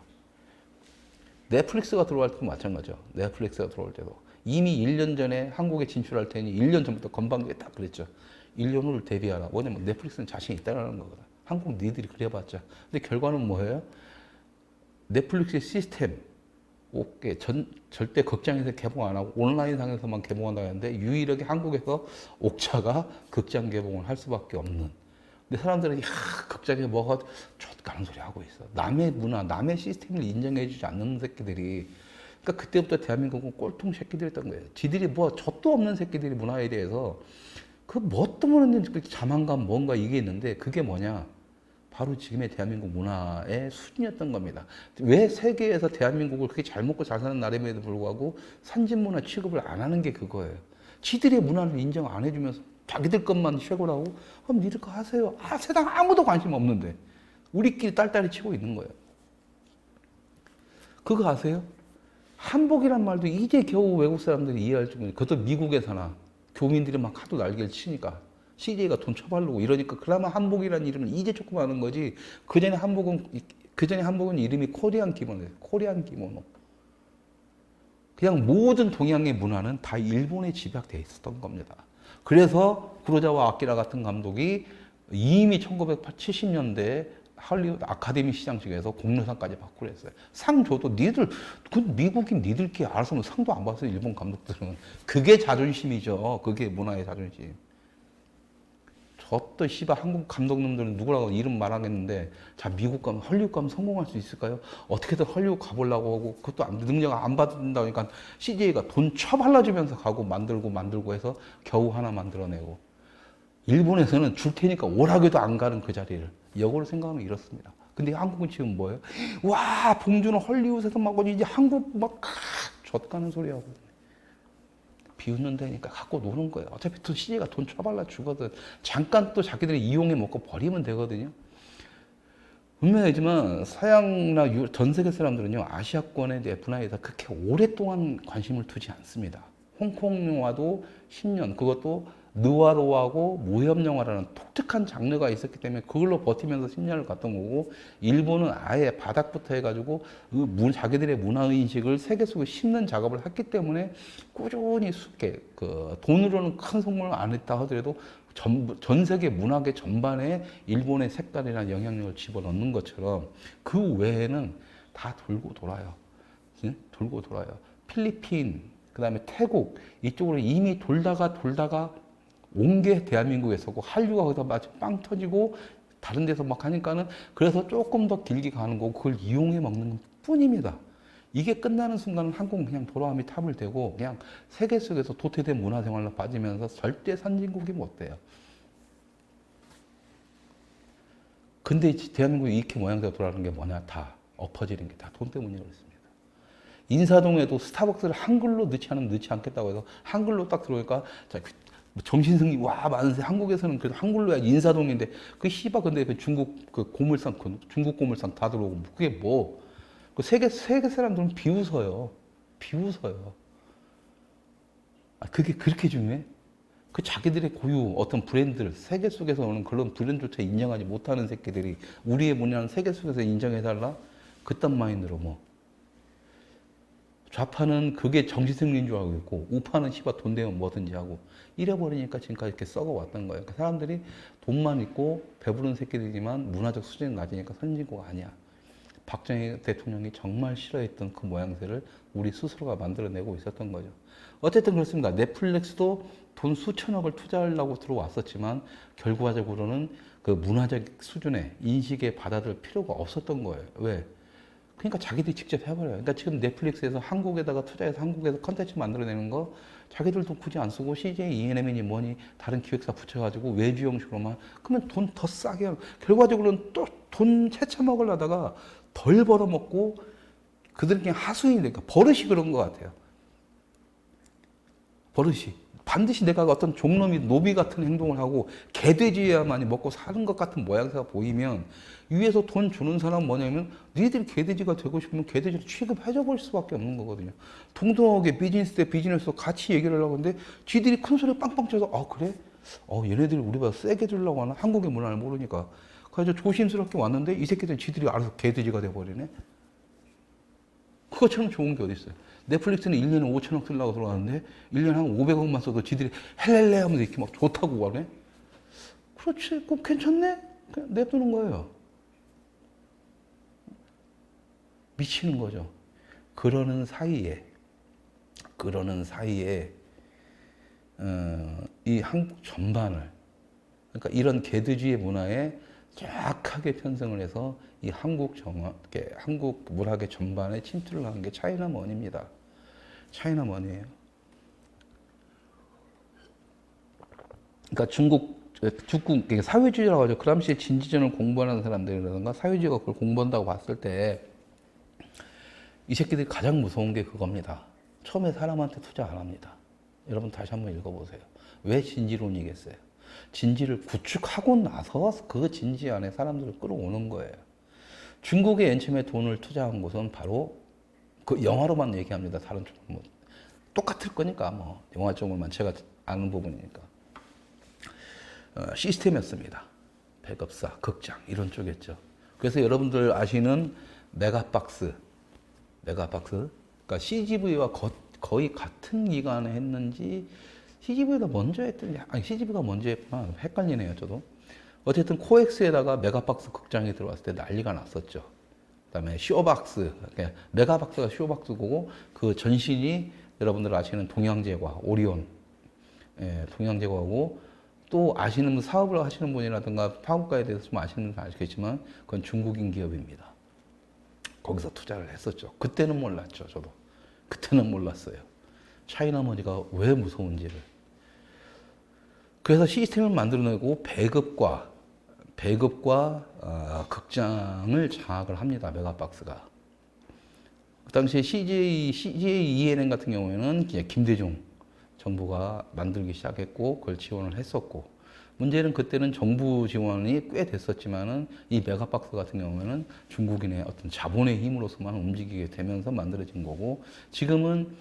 넷플릭스가 들어올 때도 마찬가지죠. 넷플릭스가 들어올 때도 이미 1년 전에 한국에 진출할 테니 1년 전부터 건방지게 딱 그랬죠. 1년 후를 대비하라. 왜냐면 넷플릭스는 자신이 있다는 거거든. 한국 니들이 그래봤자. 근데 결과는 뭐예요? 넷플릭스의 시스템 절대 극장에서 개봉 안 하고 온라인상에서만 개봉한다고 하는데 유일하게 한국에서 옥차가 극장 개봉을 할 수밖에 없는. 근데 사람들은 극장에 뭐가 좆가는 소리 하고 있어. 남의 문화, 남의 시스템을 인정해주지 않는 새끼들이. 그러니까 그때부터 대한민국은 꼴통 새끼들이었던 거예요. 지들이 뭐 젖도 없는 새끼들이 문화에 대해서 그 뭣도 모르는 그렇게 자만감 뭔가 이게 있는데 그게 뭐냐? 바로 지금의 대한민국 문화의 수준이었던 겁니다. 왜 세계에서 대한민국을 그렇게 잘 먹고 잘 사는 나라임에도 불구하고 산진문화 취급을 안 하는 게 그거예요. 지들의 문화를 인정 안 해주면서 자기들 것만 쉐고라고 그럼 니들 거 하세요. 세상 아무도 관심 없는데 우리끼리 딸딸이 치고 있는 거예요. 그거 아세요? 한복이란 말도 이제 겨우 외국 사람들이 이해할 정도. 그것도 미국에서나 교민들이 막 하도 날개를 치니까 CJ가 돈 쳐바르고 이러니까 그나마 한복이라는 이름을 이제 조금 아는 거지. 그전에 한복은 이름이 코리안 기모노예요. 코리안 기모노. 그냥 모든 동양의 문화는 다 일본에 집약되어 있었던 겁니다. 그래서 구로자와 아키라 같은 감독이 이미 1970년대에 할리우드 아카데미 시상식에서 공로상까지 받고 그랬어요. 상 줘도 그 미국인 니들끼리 알아서 상도 안 받았어요. 일본 감독들은. 그게 자존심이죠. 그게 문화의 자존심. 저또 씨발 한국 감독님들은 누구라고 이름 말하겠는데 자 미국 가면 헐리우드 가면 성공할 수 있을까요? 어떻게든 헐리우드 가보려고 하고 그것도 능력 안 받는다 보니까 CJ가 돈 쳐발라주면서 가고 만들고 해서 겨우 하나 만들어내고 일본에서는 줄 테니까 오라게도 안 가는 그 자리를 역으로 생각하면 이렇습니다. 근데 한국은 지금 뭐예요? 와 봉준호 헐리우드에서 막 이제 한국 막 젖가는 소리 하고 비웃는 데니까 갖고 노는 거예요. 어차피 또 CJ가 돈 쳐발라 주거든. 잠깐 또 자기들이 이용해 먹고 버리면 되거든요. 분명하지만 서양이나 전 세계 사람들은요 아시아권에 대해 문화에 대해서 그렇게 오랫동안 관심을 두지 않습니다. 홍콩 영화도 10년, 그것도 느와르하고 모험 영화라는 독특한 장르가 있었기 때문에 그걸로 버티면서 10년을 갔던 거고, 일본은 아예 바닥부터 해가지고 자기들의 문화 인식을 세계 속에 심는 작업을 했기 때문에 꾸준히 그 돈으로는 큰 성공을 안 했다 하더라도 전 세계 문학의 전반에 일본의 색깔이나 영향력을 집어넣는 것처럼 그 외에는 다 돌고 돌아요. 돌고 돌아요. 필리핀, 그 다음에 태국, 이쪽으로 이미 돌다가 온 게 대한민국에서고, 한류가 거기서 마치 빵 터지고 다른 데서 막 하니까는 그래서 조금 더 길게 가는 거고, 그걸 이용해 먹는 것 뿐입니다. 이게 끝나는 순간은 한국은 그냥 돌아가미 탑을 대고 그냥 세계 속에서 도태된 문화생활로 빠지면서 절대 선진국이 못 돼요. 근데 대한민국이 이렇게 모양새가 돌아가는 게 뭐냐? 다 엎어지는 게 다 돈 때문이라고 그랬습니다. 인사동에도 스타벅스를 한글로 넣지 않으면 넣지 않겠다고 해서 한글로 딱 들어오니까 정신승리 와 많은데, 한국에서는 그래도 한글로 해야 인사동인데 그 씨바, 근데 그 중국 그 고물상, 그 중국 고물상 다 들어오고 그게 뭐, 그 세계 사람들은 비웃어요. 비웃어요. 아, 그게 그렇게 중요해? 그 자기들의 고유 어떤 브랜드를 세계 속에서 오는 그런 브랜드조차 인정하지 못하는 새끼들이 우리의 문화는 세계 속에서 인정해달라? 그딴 마인드로 뭐. 좌파는 그게 정치승리인 줄 알고 있고, 우파는 씨발 돈 되면 뭐든지 하고, 이래버리니까 지금까지 이렇게 썩어왔던 거예요. 그러니까 사람들이 돈만 있고 배부른 새끼들이지만 문화적 수준이 낮으니까 선진국 아니야. 박정희 대통령이 정말 싫어했던 그 모양새를 우리 스스로가 만들어내고 있었던 거죠. 어쨌든 그렇습니다. 넷플릭스도 돈 수천억을 투자하려고 들어왔었지만 결과적으로는 그 문화적 수준의 인식에 받아들일 필요가 없었던 거예요. 왜? 그러니까 자기들이 직접 해버려요. 그러니까 지금 넷플릭스에서 한국에다가 투자해서 한국에서 컨텐츠 만들어내는 거 자기들도 굳이 안 쓰고 CJ, ENM이니 뭐니 다른 기획사 붙여가지고 외주 형식으로만, 그러면 돈 더 싸게 하고 결과적으로는 또 돈 채쳐 먹으려다가 덜 벌어먹고 그들은 그냥 하수인이 되니까 버릇이 그런 것 같아요. 버릇이. 반드시 내가 어떤 종놈이 노비 같은 행동을 하고 개돼지야만이 먹고 사는 것 같은 모양새가 보이면 위에서 돈 주는 사람은 뭐냐면 니들이 개돼지가 되고 싶으면 개돼지로 취급해줘 볼 수밖에 없는 거거든요. 동등하게 비즈니스 대 비즈니스로 같이 얘기를 하려고 하는데 지들이 큰 소리 빵빵 쳐서 아 그래? 얘네들이 우리보다 세게 주려고 하나? 한국의 문화를 모르니까. 그래서 조심스럽게 왔는데 이 새끼들은 지들이 알아서 개돼지가 돼버리네. 그것처럼 좋은 게 어디 있어요? 넷플릭스는 1년에 5천억 쓰려고 들어가는데 1년에 한 500억만 써도 지들이 헬렐레 하면서 이렇게 막 좋다고 가네? 그렇지, 그럼 괜찮네? 그냥 냅두는 거예요. 미치는 거죠. 그러는 사이에 이 한국 전반을, 그러니까 이런 개돼지의 문화에 정확하게 편성을 해서 이 한국 문학의 전반에 침투를 한 게 차이나먼입니다. 차이나먼이에요. 그러니까 중국 사회주의라고 하죠. 그람시의 진지전을 공부하는 사람들이라든가 사회주의가 그걸 공부한다고 봤을 때 이 새끼들이 가장 무서운 게 그겁니다. 처음에 사람한테 투자 안 합니다. 여러분 다시 한번 읽어보세요. 왜 진지론이겠어요? 진지를 구축하고 나서 그 진지 안에 사람들을 끌어오는 거예요. 중국의 맨 처음에 돈을 투자한 곳은 바로 그 영화로만 얘기합니다. 다른 쪽은 뭐 똑같을 거니까 뭐 영화 쪽으로만 제가 아는 부분이니까 시스템이었습니다. 배급사, 극장 이런 쪽이었죠. 그래서 여러분들 아시는 메가박스, 그러니까 CGV와 거의 같은 기간에 했는지 CGV가 먼저 했든지, 아니 CGV가 먼저 했구나. 헷갈리네요, 저도. 어쨌든 코엑스에다가 메가박스 극장이 들어왔을 때 난리가 났었죠. 그다음에 쇼박스, 그러니까 메가박스가 쇼박스고 그 전신이 여러분들 아시는 동양제과, 오리온, 동양제과고, 또 아시는 사업을 하시는 분이라든가 파국가에 대해서 좀 아시는 분은 아시겠지만 그건 중국인 기업입니다. 거기서 투자를 했었죠. 그때는 몰랐죠, 저도. 그때는 몰랐어요. 차이나머니가 왜 무서운지를. 그래서 시스템을 만들어내고 배급과 극장을 장악을 합니다. 메가박스가. 그 당시에 CJ ENM 같은 경우에는 김대중 정부가 만들기 시작했고 그걸 지원을 했었고, 문제는 그때는 정부 지원이 꽤 됐었지만은 이 메가박스 같은 경우에는 중국인의 어떤 자본의 힘으로서만 움직이게 되면서 만들어진 거고, 지금은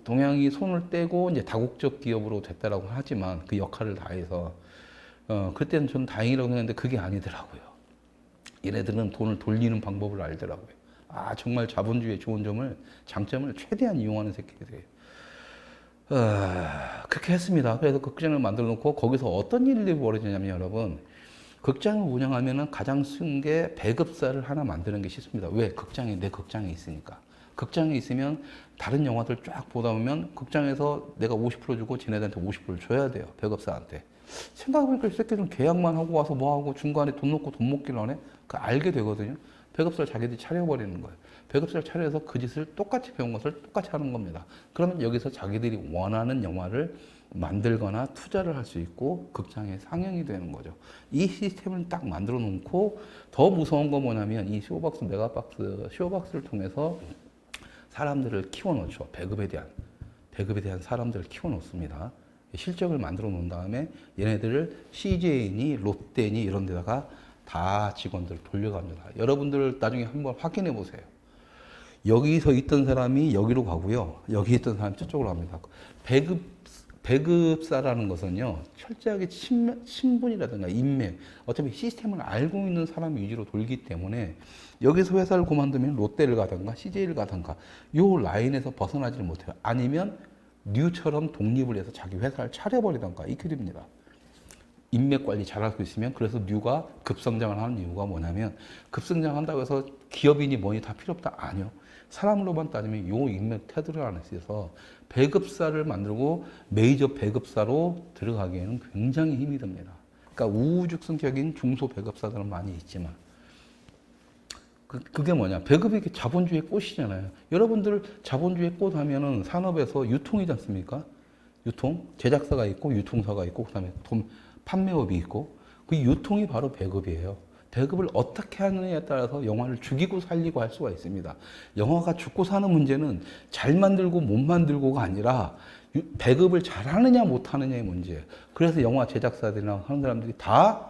동양이 손을 떼고 이제 다국적 기업으로 됐다라고 하지만 그 역할을 다해서 그때는 좀 다행이라고 생각했는데 그게 아니더라고요. 얘네들은 돈을 돌리는 방법을 알더라고요. 아, 정말 자본주의의 좋은 점을, 장점을 최대한 이용하는 새끼들이에요. 그렇게 했습니다. 그래서 극장을 만들어 놓고 거기서 어떤 일이 벌어지냐면 여러분, 극장을 운영하면은 가장 쉬운 게 배급사를 하나 만드는 게 쉽습니다. 왜? 내 극장에 있으니까. 극장에 있으면 다른 영화들 쫙 보다 보면 극장에서 내가 50% 주고 쟤네들한테 50%를 줘야 돼요. 배급사한테. 생각해보니까 이 새끼들은 계약만 하고 와서 뭐하고 중간에 돈 넣고 돈 먹기를 하네? 그 알게 되거든요. 배급사를 자기들이 차려버리는 거예요. 배급사를 차려서 그 짓을 똑같이 배운 것을 똑같이 하는 겁니다. 그러면 여기서 자기들이 원하는 영화를 만들거나 투자를 할 수 있고 극장에 상영이 되는 거죠. 이 시스템을 딱 만들어 놓고 더 무서운 건 뭐냐면 이 쇼박스, 메가박스, 쇼박스를 통해서 사람들을 키워놓죠. 배급에 대한 사람들을 키워놓습니다. 실적을 만들어 놓은 다음에 얘네들을 CJ니 롯데니 이런 데다가 다 직원들을 돌려갑니다. 여러분들 나중에 한번 확인해 보세요. 여기서 있던 사람이 여기로 가고요. 여기 있던 사람이 저쪽으로 갑니다. 배급사라는 것은요, 철저하게 신분이라든가 인맥, 어차피 시스템을 알고 있는 사람 위주로 돌기 때문에 여기서 회사를 그만두면 롯데를 가든가 CJ를 가든가 요 라인에서 벗어나지를 못해요. 아니면 뉴처럼 독립을 해서 자기 회사를 차려버리던가 이렇게 됩니다. 인맥 관리 잘할 수 있으면 그래서 뉴가 급성장을 하는 이유가 뭐냐면 급성장한다고 해서 기업인이 뭐니 다 필요 없다? 아니요. 사람으로만 따지면 요 인맥 테두리 안에 있어서 배급사를 만들고 메이저 배급사로 들어가기에는 굉장히 힘이 듭니다. 그러니까 우후죽순적인 중소 배급사들은 많이 있지만 그게 뭐냐? 배급이 이렇게 자본주의의 꽃이잖아요. 여러분들 자본주의의 꽃 하면은 산업에서 유통이지 않습니까? 유통, 제작사가 있고 유통사가 있고 그다음에 판매업이 있고 그 유통이 바로 배급이에요. 배급을 어떻게 하느냐에 따라서 영화를 죽이고 살리고 할 수가 있습니다. 영화가 죽고 사는 문제는 잘 만들고 못 만들고가 아니라 배급을 잘하느냐 못하느냐의 문제예요. 그래서 영화 제작사들이나 하는 사람들이 다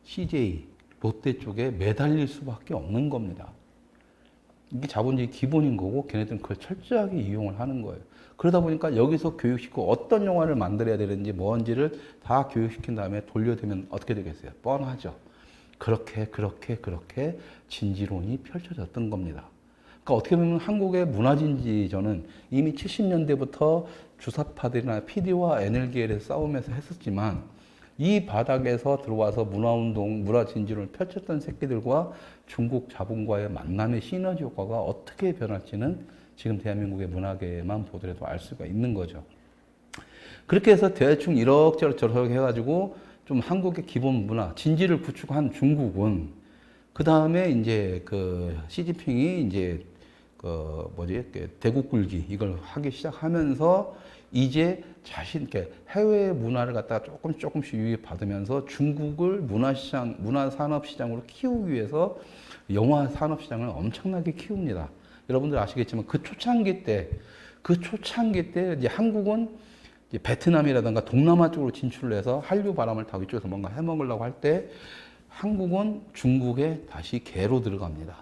CJ, 롯데 쪽에 매달릴 수밖에 없는 겁니다. 이게 자본주의 기본인 거고 걔네들은 그걸 철저하게 이용을 하는 거예요. 그러다 보니까 여기서 교육시키고 어떤 영화를 만들어야 되는지 뭔지를 다 교육시킨 다음에 돌려대면 어떻게 되겠어요? 뻔하죠. 그렇게 진지론이 펼쳐졌던 겁니다. 그러니까 어떻게 보면 한국의 문화진지전은 이미 70년대부터 주사파들이나 PD와 NL계열의 싸움에서 했었지만 이 바닥에서 들어와서 문화운동, 문화진지론을 펼쳤던 새끼들과 중국 자본과의 만남의 시너지 효과가 어떻게 변할지는 지금 대한민국의 문화계만 보더라도 알 수가 있는 거죠. 그렇게 해서 대충 이럭저럭 해가지고 좀 한국의 기본 문화, 진지를 구축한 중국은 그 다음에 이제 그 시진핑이 이제 그 대국 굴기 이걸 하기 시작하면서 이제 해외 문화를 갖다가 조금씩 유입받으면서 중국을 문화산업시장으로 키우기 위해서 영화 산업시장을 엄청나게 키웁니다. 여러분들 아시겠지만 그 초창기 때 이제 한국은 이제 베트남이라든가 동남아 쪽으로 진출을 해서 한류 바람을 타고 이쪽에서 뭔가 해먹으려고 할 때 한국은 중국에 다시 개로 들어갑니다.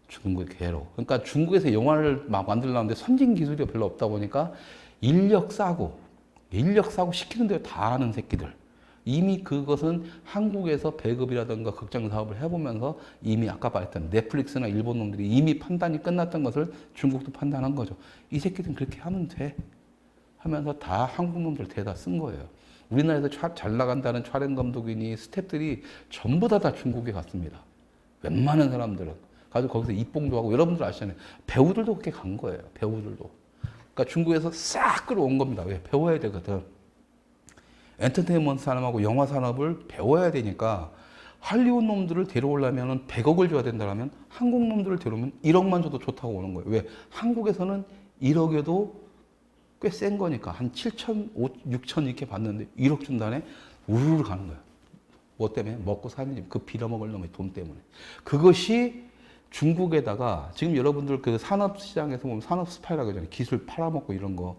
중국의 개로. 그러니까 중국에서 영화를 막 만들려는데 선진 기술이 별로 없다 보니까 인력 싸고 시키는 대로 다 하는 새끼들. 이미 그것은 한국에서 배급이라든가 극장 사업을 해보면서 이미 아까 말했던 넷플릭스나 일본 놈들이 이미 판단이 끝났던 것을 중국도 판단한 거죠. 이 새끼들은 그렇게 하면 돼. 하면서 다 한국 놈들 대다 쓴 거예요. 우리나라에서 잘 나간다는 촬영 감독이니 스태프들이 전부 다 중국에 갔습니다. 웬만한 사람들은. 가서 거기서 입봉도 하고 여러분들 아시잖아요. 배우들도 그렇게 간 거예요. 배우들도. 그러니까 중국에서 싹 끌어온 겁니다. 왜? 배워야 되거든. 엔터테인먼트 산업하고 영화 산업을 배워야 되니까 할리우드 놈들을 데려오려면 100억을 줘야 된다면 한국 놈들을 데려오면 1억만 줘도 좋다고 오는 거예요. 왜? 한국에서는 1억에도 꽤 센 거니까 한 7천, 6천 이렇게 받는데 1억 준다네 우르르 가는 거예요. 뭐 때문에? 먹고 사는 집, 그 빌어먹을 놈의 돈 때문에. 그것이 중국에다가 지금 여러분들 그 산업시장에서 보면 산업 스파이라고 하잖아요. 기술 팔아먹고 이런 거.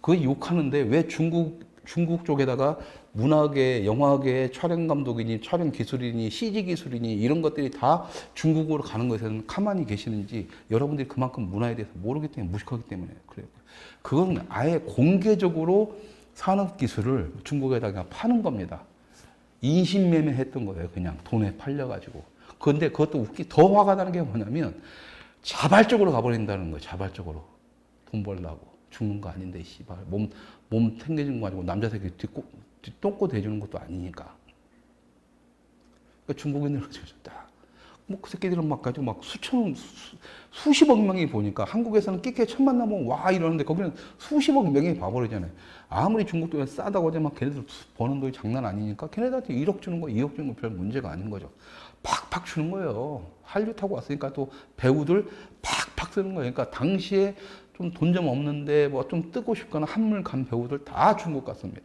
그거 욕하는데 왜 중국 중국 쪽에다가 문화계, 영화계, 촬영 감독이니, 촬영 기술이니, CG 기술이니 이런 것들이 다 중국으로 가는 것에는 가만히 계시는지 여러분들이 그만큼 문화에 대해서 모르기 때문에 무식하기 때문에 그래요. 그건 아예 공개적으로 산업 기술을 중국에다가 파는 겁니다. 인신매매했던 거예요. 그냥 돈에 팔려가지고. 그런데 그것도 더 화가 나는 게 뭐냐면 자발적으로 가버린다는 거예요. 자발적으로 돈 벌려고 죽는 거 아닌데 씨발 몸 탱겨진 거 아니고 남자 새끼 똥꼬 대주는 것도 아니니까. 그러니까 중국인들 뭐그 새끼들은 막 가지고 막 수십억 명이 보니까 한국에서는 끼케 천만 나면 와 이러는데 거기는 수십억 명이 봐버리잖아요. 아무리 중국 돈이 싸다고 하지만 걔네들 버는 돈이 장난 아니니까 걔네들한테 1억 주는 거, 2억 주는 거 별 문제가 아닌 거죠. 팍팍 주는 거예요. 한류 타고 왔으니까 또 배우들 팍팍 쓰는 거예요. 그러니까 당시에 좀 돈 좀 없는데 뭐 좀 뜨고 싶거나 한물 간 배우들 다 중국 갔습니다.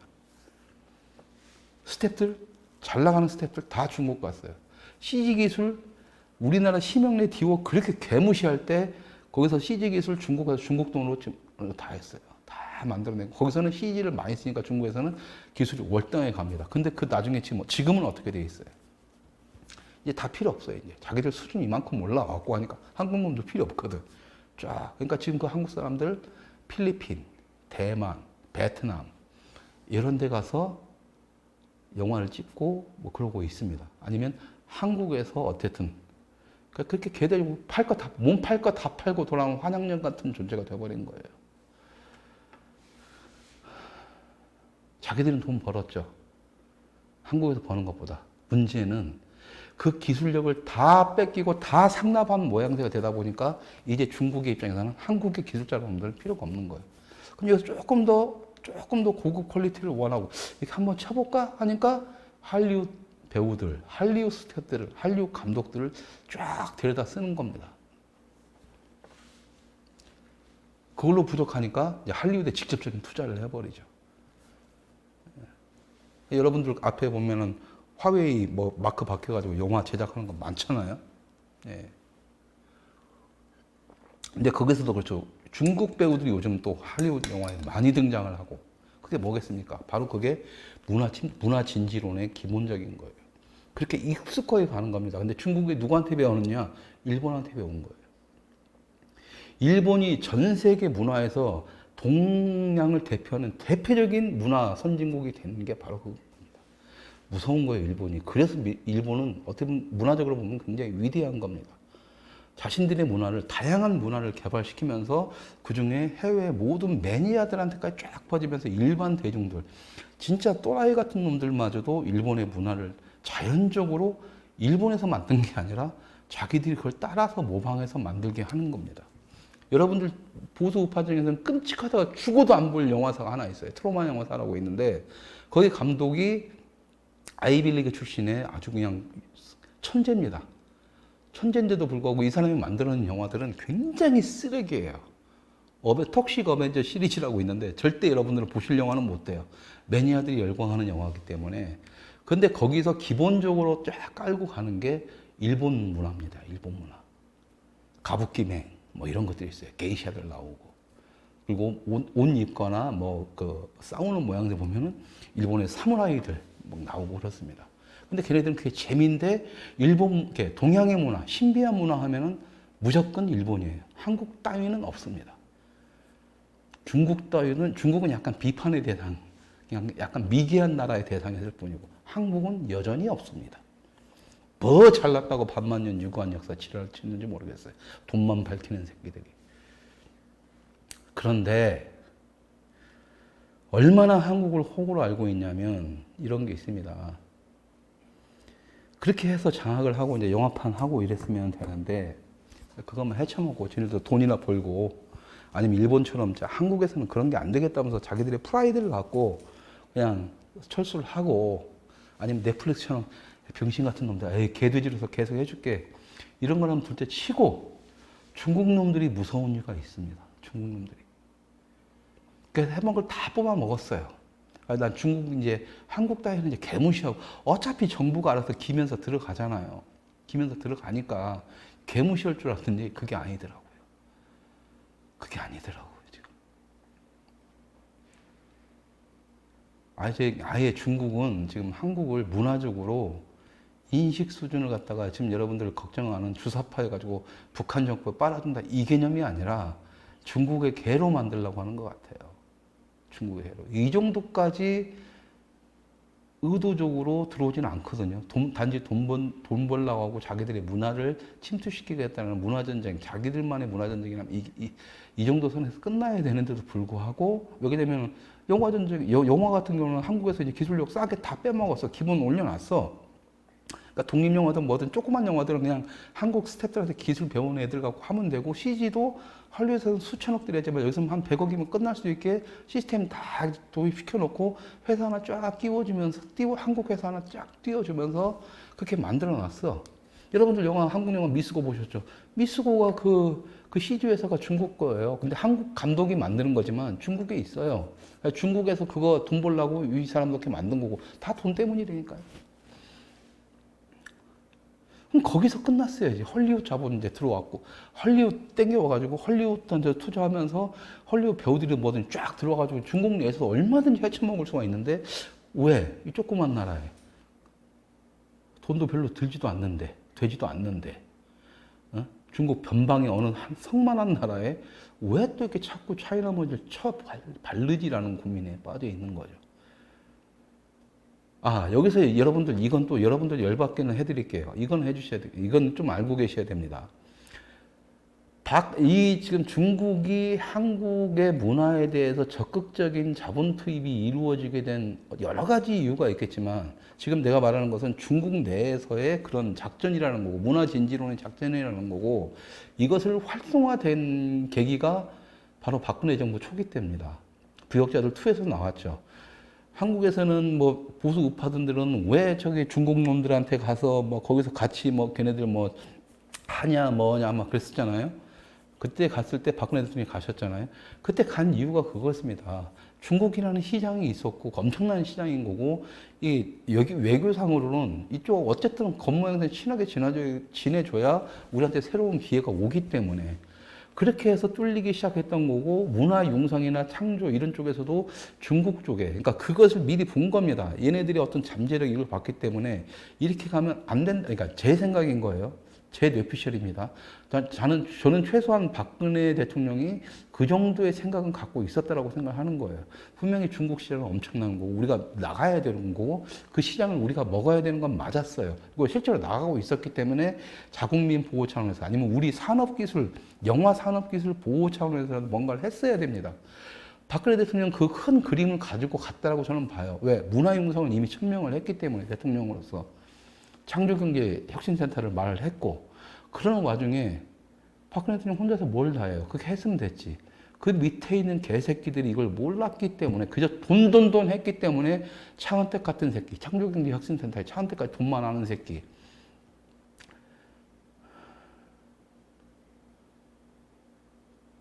스태프들 잘 나가는 스태프들 다 중국 갔어요. CG 기술 우리나라 심형래 디오 그렇게 개무시할 때 거기서 CG 기술 중국에서 중국 돈으로 다 했어요. 다 만들어내고 거기서는 CG를 많이 쓰니까 중국에서는 기술이 월등하게 갑니다. 근데 그 나중에 지금은 어떻게 돼 있어요? 이제 다 필요 없어요. 이제 자기들 수준 이만큼 올라왔고 하니까 한국 놈도 필요 없거든. 쫙. 그러니까 지금 그 한국 사람들 필리핀, 대만, 베트남 이런 데 가서 영화를 찍고 뭐 그러고 있습니다. 아니면 한국에서 어쨌든 그러니까 그렇게 걔들이 몸 팔 거 다 팔고 돌아오는 환양년 같은 존재가 되어버린 거예요. 자기들은 돈 벌었죠. 한국에서 버는 것보다. 문제는 그 기술력을 다 뺏기고 다 상납한 모양새가 되다 보니까 이제 중국의 입장에서는 한국의 기술자분들 필요가 없는 거예요. 그럼 여기서 조금 더 고급 퀄리티를 원하고 이렇게 한번 쳐볼까 하니까 한류 배우들, 한류 스태프들을, 한류 감독들을 쫙 데려다 쓰는 겁니다. 그걸로 부족하니까 이제 할리우드에 직접적인 투자를 해버리죠. 여러분들 앞에 보면은 화웨이 뭐 마크 박혀가지고 영화 제작하는 거 많잖아요. 예. 근데 거기서도 그렇죠. 중국 배우들이 요즘 또 할리우드 영화에 많이 등장을 하고 그게 뭐겠습니까? 바로 그게 문화 진지론의 기본적인 거예요. 그렇게 익숙하게 가는 겁니다. 근데 중국이 누구한테 배우느냐? 일본한테 배운 거예요. 일본이 전 세계 문화에서 동양을 대표하는 대표적인 문화 선진국이 되는 게 바로 그겁니다. 무서운 거예요, 일본이. 그래서 일본은 어떻게 보면 문화적으로 보면 굉장히 위대한 겁니다. 자신들의 문화를, 다양한 문화를 개발시키면서 그 중에 해외 모든 매니아들한테까지 쫙 퍼지면서 일반 대중들, 진짜 또라이 같은 놈들마저도 일본의 문화를 자연적으로 일본에서 만든 게 아니라 자기들이 그걸 따라서 모방해서 만들게 하는 겁니다. 여러분들 보수 우파 중에서는 끔찍하다가 죽어도 안 볼 영화사가 하나 있어요. 트로만 영화사라고 있는데 거기 감독이 아이비리그 출신의 아주 그냥 천재입니다. 천재인데도 불구하고 이 사람이 만드는 영화들은 굉장히 쓰레기예요. 톡식 어벤져 시리즈라고 있는데 절대 여러분들은 보실 영화는 못 돼요. 매니아들이 열광하는 영화이기 때문에. 근데 거기서 기본적으로 쫙 깔고 가는 게 일본 문화입니다. 일본 문화. 가부키맹 뭐 이런 것들이 있어요. 게이샤들 나오고. 그리고 옷 입거나 뭐 그 싸우는 모양들 보면은 일본의 사무라이들 뭐 나오고 그렇습니다. 근데 걔네들은 그게 재미인데 일본, 동양의 문화, 신비한 문화 하면은 무조건 일본이에요. 한국 따위는 없습니다. 중국은 약간 비판의 대상, 그냥 약간 미개한 나라의 대상이었을 뿐이고 한국은 여전히 없습니다. 뭐 잘났다고 반만년 유구한 역사 지랄을 치는지 모르겠어요. 돈만 밝히는 새끼들이. 그런데 얼마나 한국을 호구로 알고 있냐면 이런 게 있습니다. 그렇게 해서 장악을 하고 이제 영화판 하고 이랬으면 되는데 그것만 헤쳐먹고 쟤네도 돈이나 벌고 아니면 일본처럼 한국에서는 그런 게 안 되겠다면서 자기들의 프라이드를 갖고 그냥 철수를 하고 아니면 넷플릭스처럼 병신 같은 놈들 에이 개돼지로서 계속 해줄게 이런 거라면 둘째 치고 중국 놈들이 무서운 이유가 있습니다. 중국 놈들이. 그래서 해먹은 걸 다 뽑아 먹었어요. 난 중국 이제 한국 따위는 이제 개무시하고 어차피 정부가 알아서 기면서 들어가잖아요. 기면서 들어가니까 개무시할 줄 알았더니 그게 아니더라고요. 그게 아니더라고요, 지금. 아예 중국은 지금 한국을 문화적으로 인식 수준을 갖다가 지금 여러분들 걱정하는 주사파 해가지고 북한 정부에 빨아준다 이 개념이 아니라 중국의 개로 만들려고 하는 것 같아요. 중국의 개로. 이 정도까지 의도적으로 들어오지는 않거든요. 단지 돈 벌려고 하고 자기들의 문화를 침투시키겠다는 문화전쟁, 자기들만의 문화전쟁이라면 이 정도 선에서 끝나야 되는데도 불구하고, 여기 되면 영화전쟁, 영화 같은 경우는 한국에서 이제 기술력 싸게 다 빼먹었어. 기본 올려놨어. 그러니까 독립영화든 뭐든 조그만 영화들은 그냥 한국 스태프들한테 기술 배우는 애들 갖고 하면 되고, CG도 할리우드에서는 수천억 들여야지만 여기서 한 100억이면 끝날 수 있게 시스템 다 도입시켜 놓고 회사 하나 쫙 끼워주면서 한국 회사 하나 쫙 띄워주면서 그렇게 만들어 놨어. 여러분들 한국 영화 미스고 보셨죠? 미스고가 그 CG 회사가 중국 거예요. 근데 한국 감독이 만드는 거지만 중국에 있어요. 그러니까 중국에서 그거 돈 벌려고 이 사람도 이렇게 만든 거고 다 돈 때문이라니까요. 그럼 거기서 끝났어야지. 헐리우드 자본 이제 들어왔고, 헐리우드 땡겨와가지고 헐리우드한테 투자하면서 헐리우드 배우들이 뭐든 쫙 들어와가지고 중국 내에서 얼마든지 헤쳐먹을 수가 있는데, 왜? 이 조그만 나라에. 돈도 별로 들지도 않는데, 되지도 않는데, 어? 중국 변방의 어느 한 성만한 나라에 왜 또 이렇게 자꾸 차이나 먼저 바르지라는 고민에 빠져 있는 거죠. 여기서 여러분들, 이건 또 여러분들 열받게는 해드릴게요. 이건 해주셔야 돼요. 이건 좀 알고 계셔야 됩니다. 지금 중국이 한국의 문화에 대해서 적극적인 자본 투입이 이루어지게 된 여러 가지 이유가 있겠지만, 지금 내가 말하는 것은 중국 내에서의 그런 작전이라는 거고, 문화 진지론의 작전이라는 거고, 이것을 활성화된 계기가 바로 박근혜 정부 초기 때입니다. 부역자들 2에서 나왔죠. 한국에서는 뭐 보수 우파들은 왜 저기 중국 놈들한테 가서 뭐 거기서 같이 뭐 걔네들 뭐 하냐 뭐냐 막 그랬었잖아요. 그때 갔을 때 박근혜 대통령이 가셨잖아요. 그때 간 이유가 그거였습니다. 중국이라는 시장이 있었고 엄청난 시장인 거고, 여기 외교상으로는 이쪽 어쨌든 겉모양새 친하게 지내줘야 우리한테 새로운 기회가 오기 때문에 그렇게 해서 뚫리기 시작했던 거고, 문화 융성이나 창조 이런 쪽에서도 중국 쪽에, 그러니까 그것을 미리 본 겁니다. 얘네들이 어떤 잠재력 이걸 봤기 때문에 이렇게 가면 안 된다. 그러니까 제 생각인 거예요. 제 뇌피셜입니다. 저는 최소한 박근혜 대통령이 그 정도의 생각은 갖고 있었다라고 생각하는 거예요. 분명히 중국 시장은 엄청난 거고 우리가 나가야 되는 거고 그 시장을 우리가 먹어야 되는 건 맞았어요. 그리고 실제로 나가고 있었기 때문에 자국민 보호 차원에서 아니면 우리 산업기술, 영화 산업기술 보호 차원에서라도 뭔가를 했어야 됩니다. 박근혜 대통령 그 큰 그림을 가지고 갔다라고 저는 봐요. 왜? 문화융성은 이미 천명을 했기 때문에 대통령으로서. 창조경제혁신센터를 말을 했고, 그런 와중에 박근혜 대통령 혼자서 뭘 다 해요? 그렇게 했으면 됐지. 그 밑에 있는 개새끼들이 이걸 몰랐기 때문에 그저 돈 했기 때문에 차은택 같은 새끼, 창조경제혁신센터에 차은택까지 돈만 하는 새끼.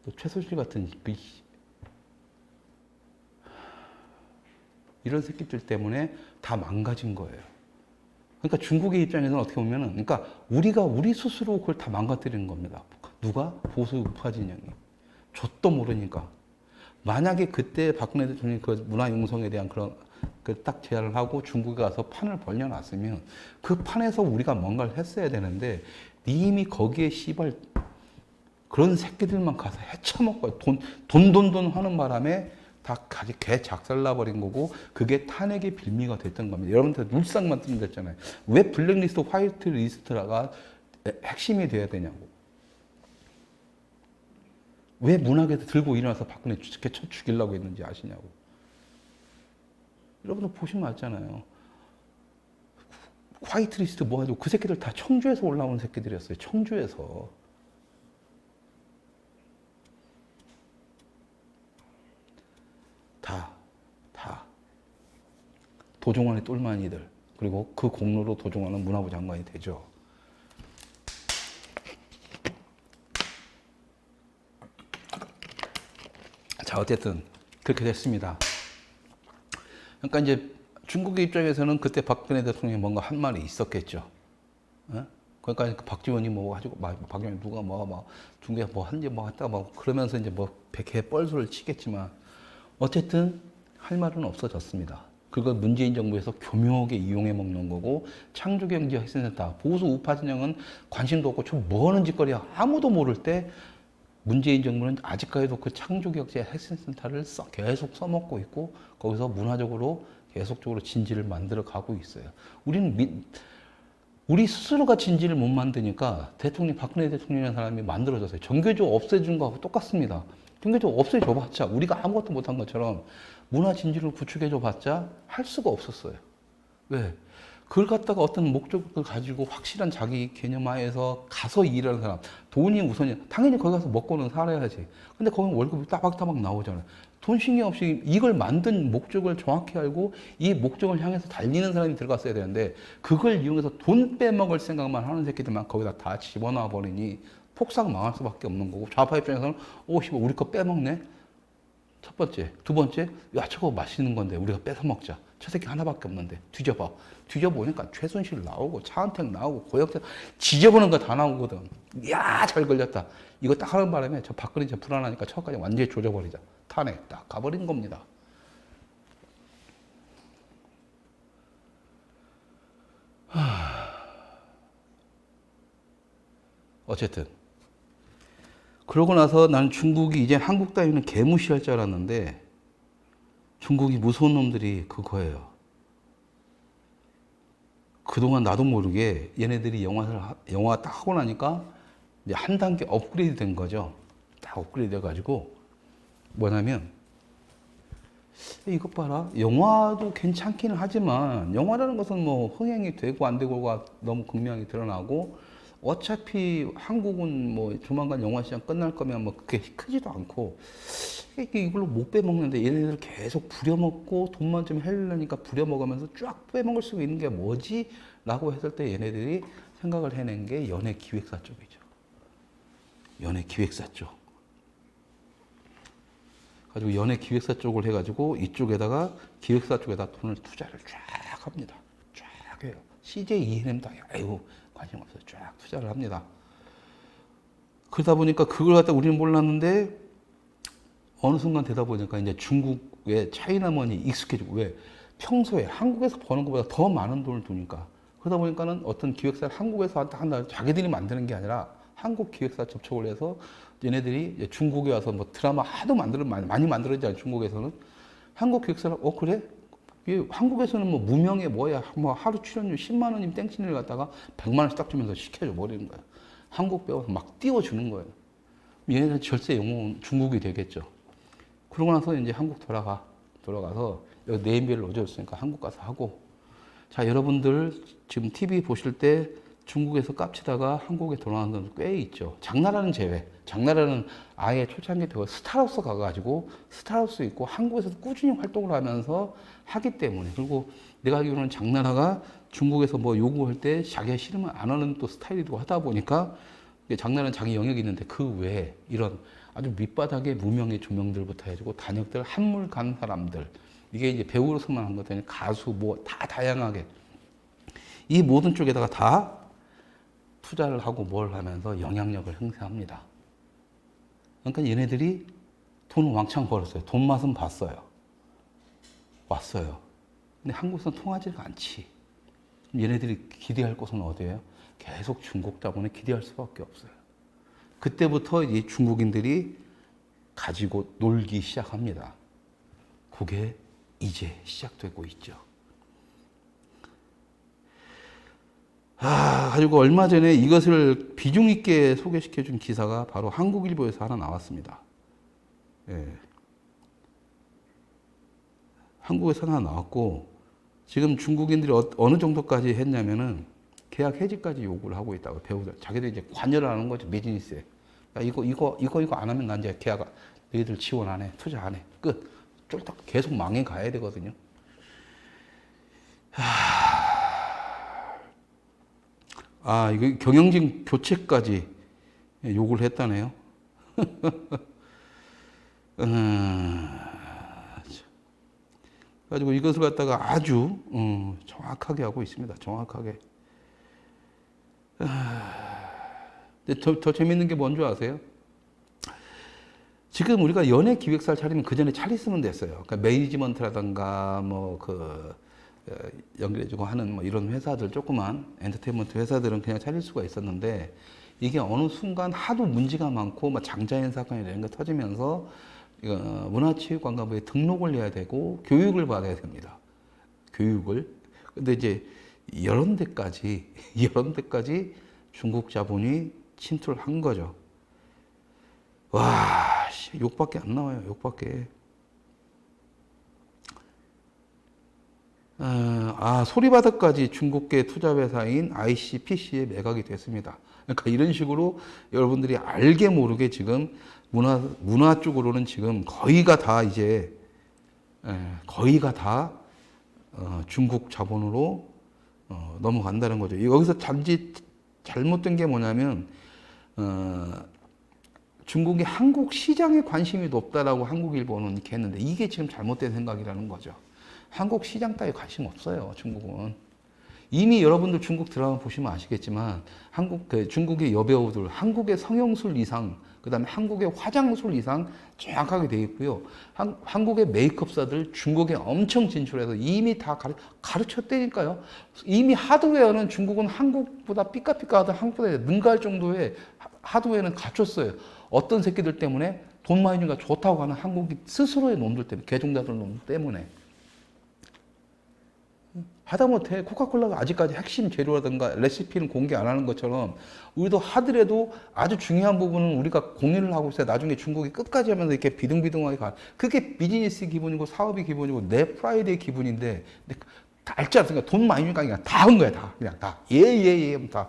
또 최순실 같은 이런 새끼들 때문에 다 망가진 거예요. 그러니까 중국의 입장에서는 어떻게 보면은, 그러니까 우리 스스로 그걸 다 망가뜨리는 겁니다. 누가? 보수 우파 진영이. 좆도 모르니까. 만약에 그때 박근혜 대통령이 그 문화융성에 대한 그런 그 딱 제안을 하고 중국에 가서 판을 벌려놨으면 그 판에서 우리가 뭔가를 했어야 되는데, 이미 거기에 씨발 그런 새끼들만 가서 헤쳐먹고 돈 하는 바람에 다 개 작살나버린 거고, 그게 탄핵의 빌미가 됐던 겁니다. 여러분들 물상만 뜨면 됐잖아요. 왜 블랙리스트, 화이트 리스트가 핵심이 돼야 되냐고. 왜 문학에서 들고 일어나서 박근혜 쳐 죽이려고 했는지 아시냐고. 여러분들 보시면 알잖아요. 화이트 리스트 뭐 가지고 그 새끼들 다 청주에서 올라온 새끼들이었어요. 청주에서. 다 도종환의 똘마니들, 그리고 그 공로로 도종환은 문화부 장관이 되죠. 자, 어쨌든 그렇게 됐습니다. 그러니까 이제 중국의 입장에서는 그때 박근혜 대통령이 뭔가 한 말이 있었겠죠. 어? 그러니까 박지원이 뭐 가지고 박지원이 누가 뭐 중국에 뭐 한지 뭐 했다가 뭐 그러면서 이제 뭐 백해 뻘소를 치겠지만, 어쨌든 할 말은 없어졌습니다. 그걸 문재인 정부에서 교묘하게 이용해 먹는 거고, 창조경제혁신센터, 보수 우파 진영은 관심도 없고 좀 뭐하는 짓거리야 아무도 모를 때 문재인 정부는 아직까지도 그 창조경제혁신센터를 계속 써먹고 있고 거기서 문화적으로 계속적으로 진지를 만들어 가고 있어요. 우리 스스로가 진지를 못 만드니까 대통령, 박근혜 대통령이라는 사람이 만들어졌어요. 정교조 없애준 거하고 똑같습니다. 정교조 없애줘봤자 우리가 아무것도 못한 것처럼 문화 진지를 구축해줘봤자 할 수가 없었어요. 왜? 그걸 갖다가 어떤 목적을 가지고 확실한 자기 개념하에서 가서 일하는 사람, 돈이 우선이야. 당연히 거기 가서 먹고는 살아야지. 근데 거기 월급이 따박따박 나오잖아요. 돈 신경 없이 이걸 만든 목적을 정확히 알고 이 목적을 향해서 달리는 사람이 들어갔어야 되는데 그걸 이용해서 돈 빼먹을 생각만 하는 새끼들만 거기다 다 집어넣어 버리니 폭삭 망할 수밖에 없는 거고, 좌파 입장에서는 씨발 우리 거 빼먹네. 첫 번째. 두 번째, 야 저거 맛있는 건데 우리가 뺏어 먹자. 저 새끼 하나밖에 없는데 뒤져봐. 뒤져보니까 최순실 나오고 차은택 나오고 고영태 지져보는 거 다 나오거든. 야 잘 걸렸다. 이거 딱 하는 바람에 저 박근혜 이제 불안하니까 처음까지 완전히 조져버리자. 탄핵 딱 가버린 겁니다. 어쨌든 그러고 나서 나는 중국이 이제 한국 따위는 개무시할 줄 알았는데 중국이 무서운 놈들이 그거예요. 그동안 나도 모르게 얘네들이 영화 딱 하고 나니까 이제 한 단계 업그레이드 된 거죠. 딱 업그레이드 돼가지고 뭐냐면 이것 봐라. 영화도 괜찮기는 하지만 영화라는 것은 뭐 흥행이 되고 안 되고가 너무 극명히 드러나고 어차피 한국은 뭐 조만간 영화 시장 끝날 거면 뭐 그렇게 크지도 않고 이걸로 못 빼먹는데 얘네들 계속 부려먹고 돈만 좀 해려니까 부려먹으면서 쫙 빼먹을 수 있는 게 뭐지? 라고 했을 때 얘네들이 생각을 해낸 게 연예기획사 쪽이죠. 연예기획사 쪽. 가지고 연예기획사 쪽을 해가지고 이쪽에다가 기획사 쪽에다 돈을 투자를 쫙 합니다. 쫙 해요. CJ ENM도 아이고 관심 없어요. 쫙 투자를 합니다. 그러다 보니까 그걸 갖다 우리는 몰랐는데 어느 순간 되다 보니까 이제 중국의 차이나머니 익숙해지고 왜? 평소에 한국에서 버는 것보다 더 많은 돈을 두니까. 그러다 보니까는 어떤 기획사를 한국에서 한다 자기들이 만드는 게 아니라 한국 기획사 접촉을 해서 얘네들이 중국에 와서 뭐 드라마 하도 많이 만들어지잖아요. 중국에서는 한국 기획사를 그래? 한국에서는 뭐 무명의 뭐야 뭐 하루 출연료 10만 원이면 땡치를 갖다가 100만 원씩 딱 주면서 시켜줘 버리는 거예요. 한국 배워서 막 띄워주는 거예요. 얘네들은 절세 영웅은 중국이 되겠죠. 그러고 나서 이제 한국 돌아가서 여기 네임밸을 넣어줬으니까 한국 가서 하고. 자, 여러분들 지금 TV 보실 때 중국에서 깝치다가 한국에 돌아가는 분들 꽤 있죠. 장나라는 제외. 장나라는 아예 초창기 때 스타로서 가가지고 스타로서 있고 한국에서도 꾸준히 활동을 하면서 하기 때문에. 그리고 내가 알기로는 장나라가 중국에서 뭐 요구할 때 자기가 싫으면 안 하는 또 스타일이고 하다 보니까 장나라는 자기 영역이 있는데 그 외에 이런 아주 밑바닥의 무명의 조명들부터 해가지고 단역들 한물 간 사람들 이게 이제 배우로서만 한 것도 아니라 가수 뭐 다 다양하게 이 모든 쪽에다가 다 투자를 하고 뭘 하면서 영향력을 행사합니다. 그러니까 얘네들이 돈을 왕창 벌었어요. 돈 맛은 봤어요. 왔어요. 근데 한국에서는 통하지가 않지. 얘네들이 기대할 곳은 어디예요? 계속 중국 자본에 기대할 수밖에 없어요. 그때부터 이 중국인들이 가지고 놀기 시작합니다. 그게 이제 시작되고 있죠. 가지고 얼마 전에 이것을 비중 있게 소개시켜준 기사가 바로 한국일보에서 하나 나왔습니다. 예. 한국에서 하나 나왔고, 지금 중국인들이 어느 정도까지 했냐면은 계약 해지까지 요구를 하고 있다고 배우들. 자기들 이제 관여를 하는 거죠, 비즈니스에. 야, 이거 안 하면 난 이제 계약, 너희들 지원 안 해, 투자 안 해. 끝. 쫄딱 계속 망해 가야 되거든요. 이거 경영진 교체까지 요구를 했다네요. 가지고 이것을 갖다가 아주 정확하게 하고 있습니다. 정확하게. 근데 더 재밌는 게 뭔지 아세요? 지금 우리가 연예 기획사를 차리면 그 전에 차렸으면 됐어요. 그러니까 매니지먼트라든가 뭐 연결해주고 하는 뭐 이런 회사들, 조그만 엔터테인먼트 회사들은 그냥 차릴 수가 있었는데, 이게 어느 순간 하도 문제가 많고 막 장자연 사건이 이런 거 터지면서 이거 문화체육관광부에 등록을 해야 되고 교육을 받아야 됩니다. 교육을. 근데 이제 이런 데까지 중국 자본이 침투를 한 거죠. 와, 욕밖에 안 나와요. 욕밖에. 소리바다까지 중국계 투자회사인 ICPC에 매각이 됐습니다. 그러니까 이런 식으로 여러분들이 알게 모르게 지금 문화 쪽으로는 지금 거의가 다 이제, 거의가 다 중국 자본으로 넘어간다는 거죠. 여기서 잘못된 게 뭐냐면, 중국이 한국 시장에 관심이 높다라고 한국일보는 이렇게 했는데, 이게 지금 잘못된 생각이라는 거죠. 한국 시장 따위 관심 없어요, 중국은. 이미 여러분들 중국 드라마 보시면 아시겠지만, 중국의 여배우들, 한국의 성형술 이상, 그 다음에 한국의 화장술 이상 정확하게 돼 있고요. 한국의 메이크업사들 중국에 엄청 진출해서 이미 다 가르쳤다니까요. 이미 하드웨어는 중국은 한국보다 삐까삐까하다, 한국보다 능가할 정도의 하드웨어는 갖췄어요. 어떤 새끼들 때문에 돈 많이 주니까 좋다고 하는 한국이 스스로의 놈들 때문에, 개종자들 놈들 때문에. 하다못해 코카콜라가 아직까지 핵심 재료라든가 레시피는 공개 안 하는 것처럼, 우리도 하더라도 아주 중요한 부분은 우리가 공유를 하고 있어야 나중에 중국이 끝까지 하면서 이렇게 비등비등하게 가. 그게 비즈니스 기분이고 사업의 기분이고 내 프라이드의 기분인데, 다 알지 않습니까? 돈 많이 주니까 그냥 다 한 거야, 다. 그냥 다. 예, 다.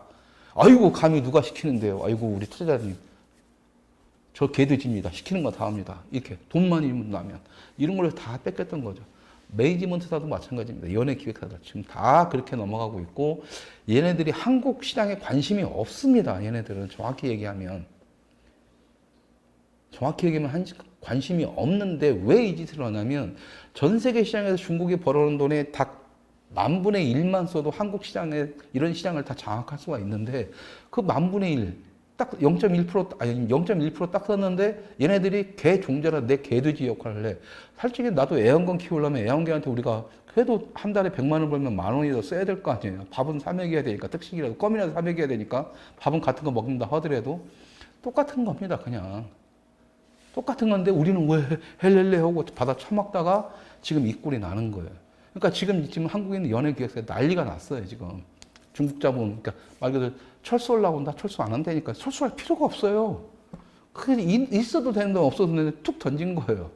아이고, 감히 누가 시키는데요. 아이고, 우리 투자자님. 저 개돼지입니다. 시키는 거 다 합니다. 이렇게 돈 많이 나면. 이런 걸 다 뺏겼던 거죠. 매니지먼트사도 마찬가지입니다. 연예 기획사들 지금 다 그렇게 넘어가고 있고, 얘네들이 한국 시장에 관심이 없습니다. 얘네들은 정확히 얘기하면 관심이 없는데, 왜 이 짓을 하냐면, 전 세계 시장에서 중국이 벌어오는 돈의 딱 10,000분의 1만 써도 한국 시장에 이런 시장을 다 장악할 수가 있는데, 그 10,000분의 1, 딱 0.1% 아니 0.1%딱 썼는데, 얘네들이 개 종자라 내 개돼지 역할을 해. 솔직히 나도 애완견 키우려면 애완견한테 우리가 그래도 한 달에 100만 원 벌면 10,000원이 더 써야 될 거 아니에요. 밥은 사 먹여야 되니까, 특식이라도 껌이라도 사 먹여야 되니까, 밥은 같은 거 먹는다 하더라도 똑같은 겁니다. 그냥 똑같은 건데, 우리는 왜 헬렐레 하고 받아 처먹다가 지금 이 꼴이 나는 거예요. 그러니까 지금 한국에 있는 연예 기획사에 난리가 났어요. 지금 중국 자본, 그러니까 말 그대로 철수 올라온다, 철수 안 한다니까. 철수할 필요가 없어요. 그게 있어도 되는데 없어도 되는데 툭 던진 거예요.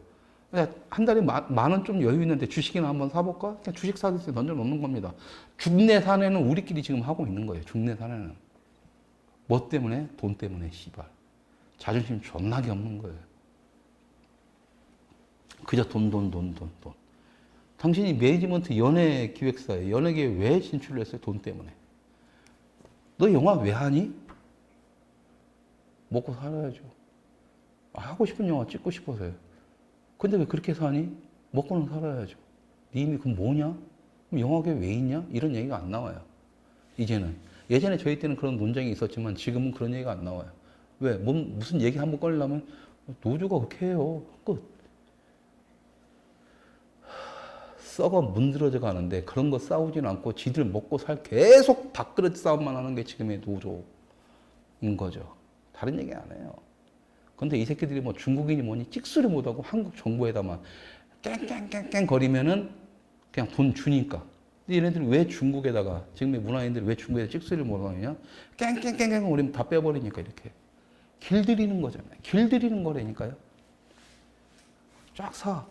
그냥 한 달에 만 원 좀 여유 있는데 주식이나 한번 사볼까? 그냥 주식 사듯이 던져놓는 겁니다. 죽내 사내는 우리끼리 지금 하고 있는 거예요. 죽내 사내는. 뭐 때문에? 돈 때문에, 씨발. 자존심 존나게 없는 거예요. 그저 돈. 당신이 매니지먼트 연예 기획사에, 연예계에 왜 진출을 했어요? 돈 때문에. 너 영화 왜 하니? 먹고 살아야죠. 하고 싶은 영화 찍고 싶어서요. 근데 왜 그렇게 사니? 먹고는 살아야죠. 네 힘이 그럼 뭐냐? 그럼 영화계 왜 있냐? 이런 얘기가 안 나와요. 이제는. 예전에 저희 때는 그런 논쟁이 있었지만 지금은 그런 얘기가 안 나와요. 왜? 무슨 얘기 한번 꺼내려면 노조가 그렇게 해요. 끝. 썩어 문드러져 가는데 그런 거 싸우진 않고 지들 먹고 살 계속 밥그릇 싸움만 하는 게 지금의 노조인 거죠. 다른 얘기 안 해요. 근데 이 새끼들이 뭐 중국인이 뭐니 찍소리 못하고 한국 정부에다만 깽깽깽깽 거리면은 그냥 돈 주니까. 근데 얘네들이 왜 중국에다가, 지금의 문화인들이 왜 중국에다 찍소리를 못하느냐? 깽깽깽깽 거리면 다 빼버리니까 이렇게. 길들이는 거잖아요. 길들이는 거라니까요. 쫙 사.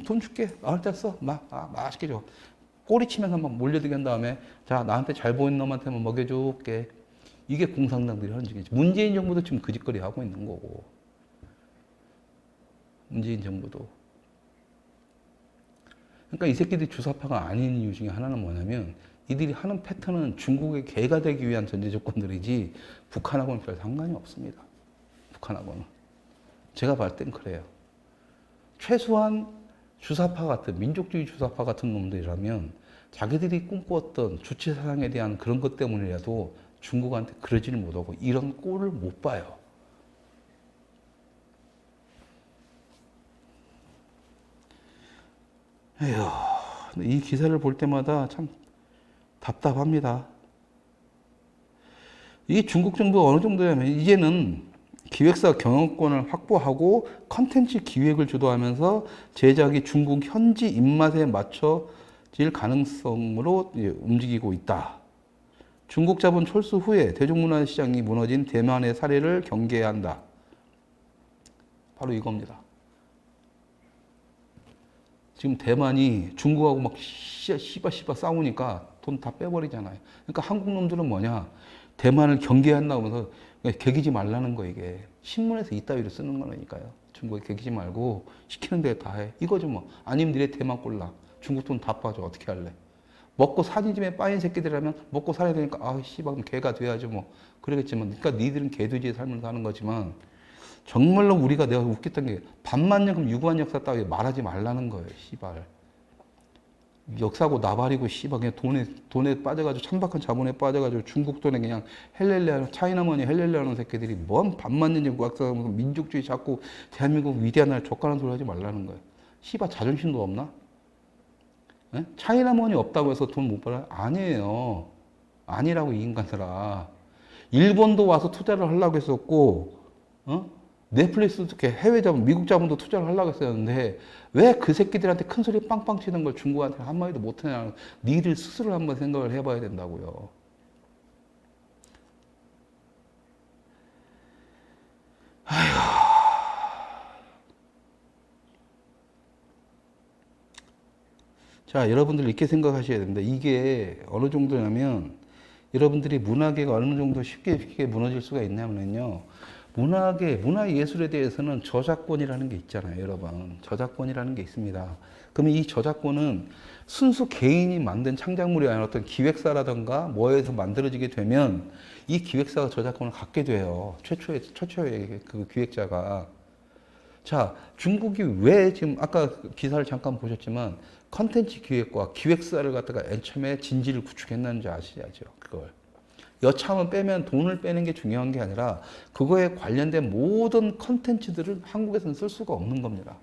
돈 줄게. 나한테 써. 맛있게 줘. 꼬리 치면서 막 몰려들게 한 다음에, 자, 나한테 잘 보이는 놈한테만 먹여줄게. 이게 공산당들이 하는 짓이지. 문재인 정부도 지금 그 짓거리 하고 있는 거고. 문재인 정부도. 그러니까 이 새끼들이 주사파가 아닌 이유 중에 하나는 뭐냐면, 이들이 하는 패턴은 중국의 개가 되기 위한 전제 조건들이지 북한하고는 별 상관이 없습니다. 북한하고는. 제가 봤을 땐 그래요. 최소한 주사파 같은, 민족주의 주사파 같은 놈들이라면 자기들이 꿈꾸었던 주체 사상에 대한 그런 것 때문이라도 중국한테 그러지를 못하고 이런 꼴을 못 봐요. 에휴, 근데 이 기사를 볼 때마다 참 답답합니다. 이게 중국 정부가 어느 정도냐면 이제는 기획사 경영권을 확보하고 컨텐츠 기획을 주도하면서 제작이 중국 현지 입맛에 맞춰질 가능성으로 움직이고 있다. 중국 자본 철수 후에 대중문화 시장이 무너진 대만의 사례를 경계해야 한다. 바로 이겁니다. 지금 대만이 중국하고 막 씨바 싸우니까 돈 다 빼버리잖아요. 그러니까 한국 놈들은 뭐냐? 대만을 경계한다고 하면서 개기지 말라는 거 이게. 신문에서 이따위로 쓰는 거니까요. 중국에 개기지 말고 시키는 대로 다 해. 이거죠 뭐. 아니면 니네 대만 꼴라. 중국 돈 다 빠져. 어떻게 할래? 먹고 사니집에 빠진 새끼들이라면 먹고 살아야 되니까 아 씨발 개가 돼야죠 뭐. 그러겠지만 그러니까 니들은 개돼지의 삶을 사는 거지만 정말로 우리가 내가 웃겼던 게 반만년금 유구한 역사 따위 말하지 말라는 거예요. 씨발. 역사고 나발이고 씨발 그냥 돈에 빠져가지고 천박한 자본에 빠져가지고 중국 돈에 그냥 헬렐레하는 차이나머니 헬렐레하는 새끼들이 뭔 반만년 역사 민족주의 자꾸 대한민국 위대한 날 족가는 소리 하지 말라는 거예요. 씨발 자존심도 없나? 에? 차이나머니 없다고 해서 돈 못 벌어요? 아니에요. 아니라고 이 인간들아. 일본도 와서 투자를 하려고 했었고, 넷플릭스도 이렇게 해외 자본, 미국 자본도 투자를 하려고 했었는데, 왜 그 새끼들한테 큰 소리 빵빵 치는 걸 중국한테 한마디도 못하냐. 니들 스스로 한번 생각을 해봐야 된다고요. 자, 여러분들 이렇게 생각하셔야 됩니다. 이게 어느 정도냐면, 여러분들이 문화계가 어느 정도 쉽게 무너질 수가 있냐면요. 문화예술에 대해서는 저작권이라는 게 있잖아요, 여러분. 저작권이라는 게 있습니다. 그러면 이 저작권은 순수 개인이 만든 창작물이 아니라 어떤 기획사라든가 뭐에서 만들어지게 되면 이 기획사가 저작권을 갖게 돼요. 최초의 그 기획자가. 자, 중국이 왜 지금 아까 기사를 잠깐 보셨지만 컨텐츠 기획과 기획사를 갖다가 맨 처음에 진지를 구축했는지 아시죠? 그걸. 여차하면 빼면 돈을 빼는 게 중요한 게 아니라 그거에 관련된 모든 컨텐츠들을 한국에서는 쓸 수가 없는 겁니다.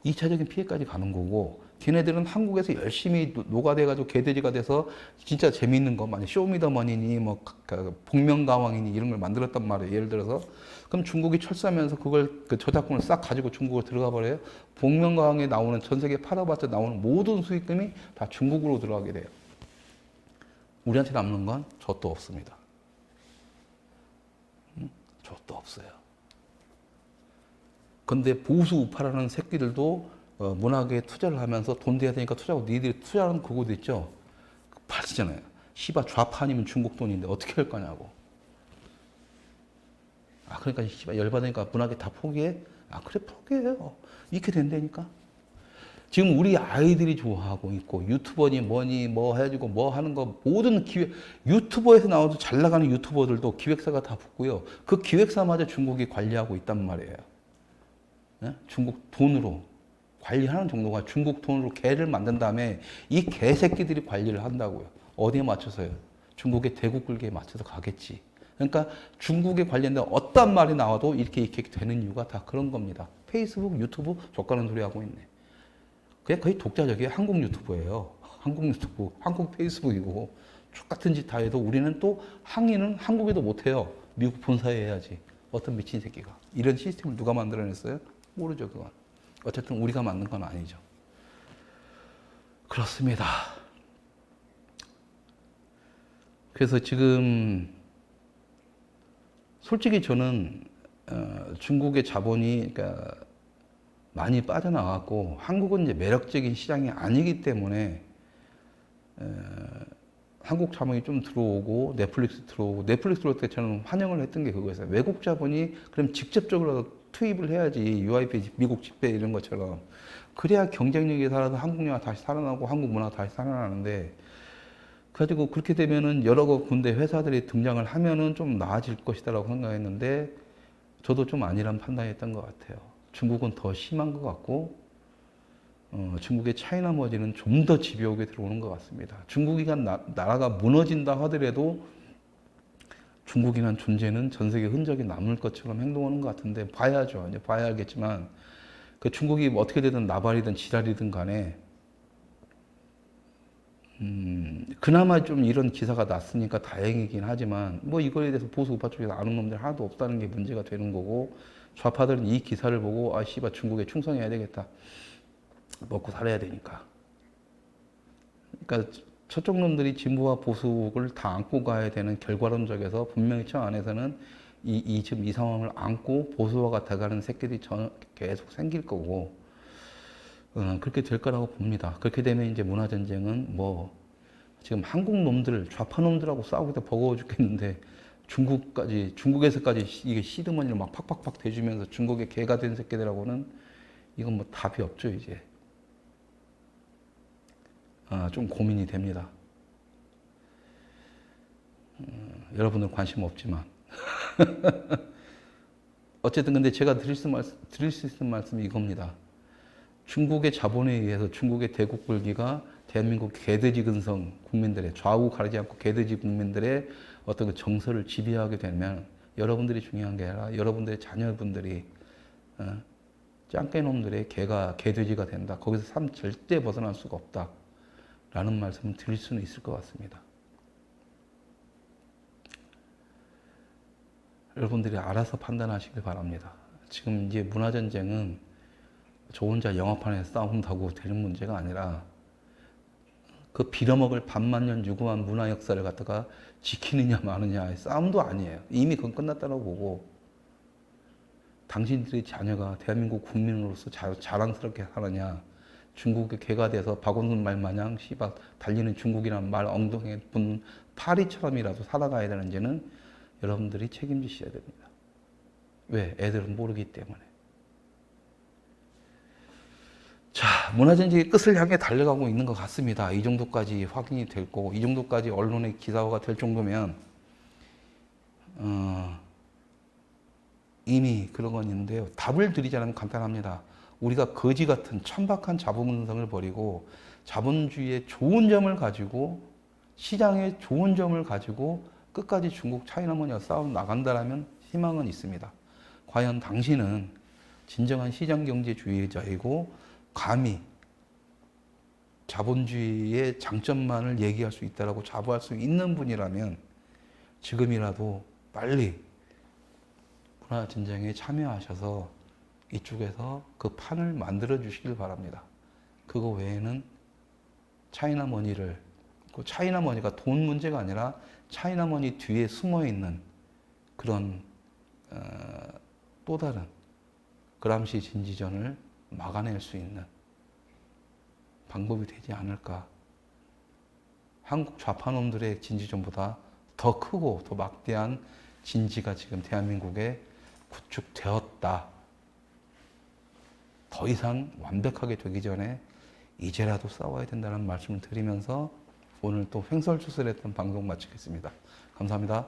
2차적인 피해까지 가는 거고 걔네들은 한국에서 열심히 노가돼가지고 개돼지가 돼서 진짜 재미있는 거 만약 쇼미더머니니 뭐 복면가왕이니 이런 걸 만들었단 말이에요. 예를 들어서 그럼 중국이 철수하면서 그걸 그 저작권을 싹 가지고 중국으로 들어가 버려요. 복면가왕에 나오는 전 세계 팔아봤자 나오는 모든 수익금이 다 중국으로 들어가게 돼요. 우리한테 남는 건 젖도 없습니다. 젖도 없어요. 근데 보수 우파라는 새끼들도 문학에 투자를 하면서 돈 돼야 되니까 투자하고 니들이 투자하는 그곳 있죠? 팔잖아요. 씨발 좌파 아니면 중국 돈인데 어떻게 할 거냐고. 아 그러니까 씨발 열받으니까 문학에 다 포기해? 아 그래 포기해요. 이렇게 된다니까. 지금 우리 아이들이 좋아하고 있고 유튜버니 뭐니 뭐 해가지고 뭐 하는 거 모든 기획 유튜버에서 나와도 잘 나가는 유튜버들도 기획사가 다 붙고요. 그 기획사마저 중국이 관리하고 있단 말이에요. 네? 중국 돈으로 관리하는 정도가 중국 돈으로 개를 만든 다음에 이 개새끼들이 관리를 한다고요. 어디에 맞춰서요? 중국의 대국굴기에 맞춰서 가겠지. 그러니까 중국에 관련된 어떤 말이 나와도 이렇게 되는 이유가 다 그런 겁니다. 페이스북, 유튜브 족가는 소리 하고 있네. 그냥 거의 독자적이에요. 한국 유튜브예요. 한국 유튜브, 한국 페이스북이고 똑같은 짓 다 해도 우리는 또 항의는 한국에도 못해요. 미국 본사에 해야지. 어떤 미친 새끼가. 이런 시스템을 누가 만들어냈어요? 모르죠, 그건. 어쨌든 우리가 만든 건 아니죠. 그렇습니다. 그래서 지금 솔직히 저는 중국의 자본이 그러니까 많이 빠져나갔고 한국은 이제 매력적인 시장이 아니기 때문에 한국 자본이 좀 들어오고 넷플릭스 들어올 때 저는 환영을 했던 게 그거였어요. 외국 자본이 그럼 직접적으로 투입을 해야지 UIP 미국 집회 이런 것처럼 그래야 경쟁력이 살아서 한국 영화 다시 살아나고 한국 문화가 다시 살아나는데 그래가지고 그렇게 되면은 여러 군데 회사들이 등장을 하면은 좀 나아질 것이다라고 생각했는데 저도 좀 아니란 판단했던 것 같아요. 중국은 더 심한 것 같고 중국의 차이나 머지는 좀 더 집요하게 들어오는 것 같습니다. 중국이가 나라가 무너진다 하더라도 중국이라는 존재는 전 세계 흔적이 남을 것처럼 행동하는 것 같은데 봐야죠. 이제 봐야 알겠지만 그 중국이 뭐 어떻게 되든 나발이든 지랄이든 간에 그나마 좀 이런 기사가 났으니까 다행이긴 하지만 뭐 이거에 대해서 보수 우파 쪽에서 아는 놈들이 하나도 없다는 게 문제가 되는 거고 좌파들은 이 기사를 보고 아 씨발 중국에 충성해야 되겠다. 먹고 살아야 되니까. 그러니까 저쪽 놈들이 진보와 보수를 다 안고 가야 되는 결과론적에서 분명히 저 안에서는 지금 이 상황을 안고 보수화가 돼가는 새끼들이 계속 생길 거고 그렇게 될 거라고 봅니다. 그렇게 되면 이제 문화전쟁은 뭐 지금 한국 놈들, 좌파 놈들하고 싸우기도 버거워 죽겠는데 중국에서까지 이게 시드머니를 막 팍팍팍 대주면서 중국의 개가 된 새끼들하고는 이건 뭐 답이 없죠, 이제. 좀 고민이 됩니다. 여러분들 관심 없지만. 어쨌든 근데 제가 드릴 수 있는 말씀이 이겁니다. 중국의 자본에 의해서 중국의 대국 불기가 대한민국 개돼지 근성 국민들의 좌우 가리지 않고 개돼지 국민들의 어떤 그 정서를 지배하게 되면 여러분들이 중요한 게 아니라 여러분들의 자녀분들이 짱깨놈들의 개돼지가 된다. 거기서 삶 절대 벗어날 수가 없다. 라는 말씀을 드릴 수는 있을 것 같습니다. 여러분들이 알아서 판단하시길 바랍니다. 지금 이제 문화전쟁은 저 혼자 영화판에서 싸운다고 되는 문제가 아니라 그 빌어먹을 반만년 유구한 문화 역사를 갖다가 지키느냐 마느냐의 싸움도 아니에요. 이미 그건 끝났다고 보고 당신들의 자녀가 대한민국 국민으로서 자랑스럽게 살느냐 중국의 개가 돼서 박원순 말 마냥 씨발 달리는 중국이란 말 엉덩이에 붙는 파리처럼이라도 살아가야 되는지는 여러분들이 책임지셔야 됩니다. 왜? 애들은 모르기 때문에. 자, 문화전쟁의 끝을 향해 달려가고 있는 것 같습니다. 이 정도까지 확인이 될 거고, 이 정도까지 언론의 기사화가 될 정도면, 이미 그런 건 있는데요. 답을 드리자면 간단합니다. 우리가 거지 같은 천박한 자본운성을 버리고, 자본주의의 좋은 점을 가지고, 시장의 좋은 점을 가지고, 끝까지 중국 차이나머니와 싸워 나간다라면 희망은 있습니다. 과연 당신은 진정한 시장경제주의자이고, 감히 자본주의의 장점만을 얘기할 수 있다라고 자부할 수 있는 분이라면 지금이라도 빨리 문화전쟁에 참여하셔서 이쪽에서 그 판을 만들어 주시길 바랍니다. 그거 외에는 차이나머니를, 그 차이나머니가 돈 문제가 아니라 차이나머니 뒤에 숨어 있는 그런 또 다른 그람시 진지전을 막아낼 수 있는 방법이 되지 않을까. 한국 좌파놈들의 진지전보다 더 크고 더 막대한 진지가 지금 대한민국에 구축되었다. 더 이상 완벽하게 되기 전에 이제라도 싸워야 된다는 말씀을 드리면서 오늘 또 횡설수설했던 방송 마치겠습니다. 감사합니다.